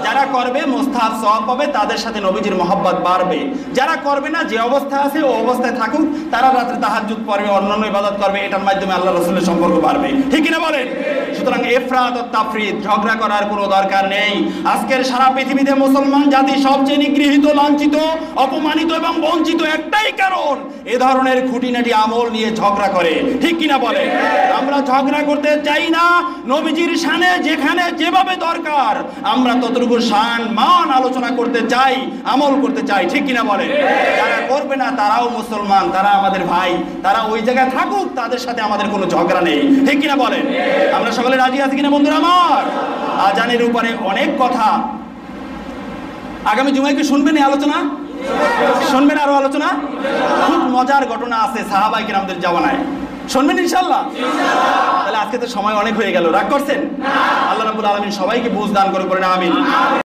[SPEAKER 1] যারা করবে মুস্তাহাব সওয়াব পাবে, তাদের সাথে নবীজির মহব্বত বাড়বে। যারা করবে না, যে অবস্থা আছে ও অবস্থায় থাকুক, তারা রাতে তাহাজ্জুদ পড়বে, অন্যান্য ইবাদত করবে, এটার মাধ্যমে আল্লাহ রাসূলের সম্পর্ক বাড়বে। ঠিক কিনা বলেন? সুতরাং ইফরাত ও তাফরিদ, ঝগড়া করার কোনো দরকার নেই। আজকের সারা পৃথিবীতে মুসলমান জাতি সবচেয়ে নিগৃহীত, লাঞ্ছিত, অপমানিত এবং বঞ্চিত একটাই কারণ, এ ধরনের খুঁটিনাটি আমল নিয়ে ঝগড়া করে। ঠিক কিনা বলেন? আমরা ঝগড়া করতে চাই না। নবীজির শানে যেখানে যেভাবে দরকার আমরা ততটুকু
[SPEAKER 2] কতটুকু শান মান আলোচনা করতে চাই, আমল করতে চাই, ঠিক কিনা বলেন? যারা করবে না তারাও মুসলমান, তারা আমাদের ভাই, তারা ওই জায়গায় থাকুক, তাদের সাথে আমাদের কোনো ঝগড়া নেই, ঠিক কিনা বলেন? আমরা সকলে রাজি আছি কিনা বন্ধুরা আমার? আজানের উপরে অনেক কথা, আগামী জুমায় কি শুনবেন এই আলোচনা? শুনবেন আরো আলোচনা? খুব মজার ঘটনা আছে সাহাবায়ে কেরামদের জামানায়, শুনবেন ইনশাআল্লাহ? তাহলে আজকে তো সময় অনেক হয়ে গেল, রাগ করছেন? আল্লাহ রাব্বুল আলামিন সবাইকে বুঝ দান করে, আমিন।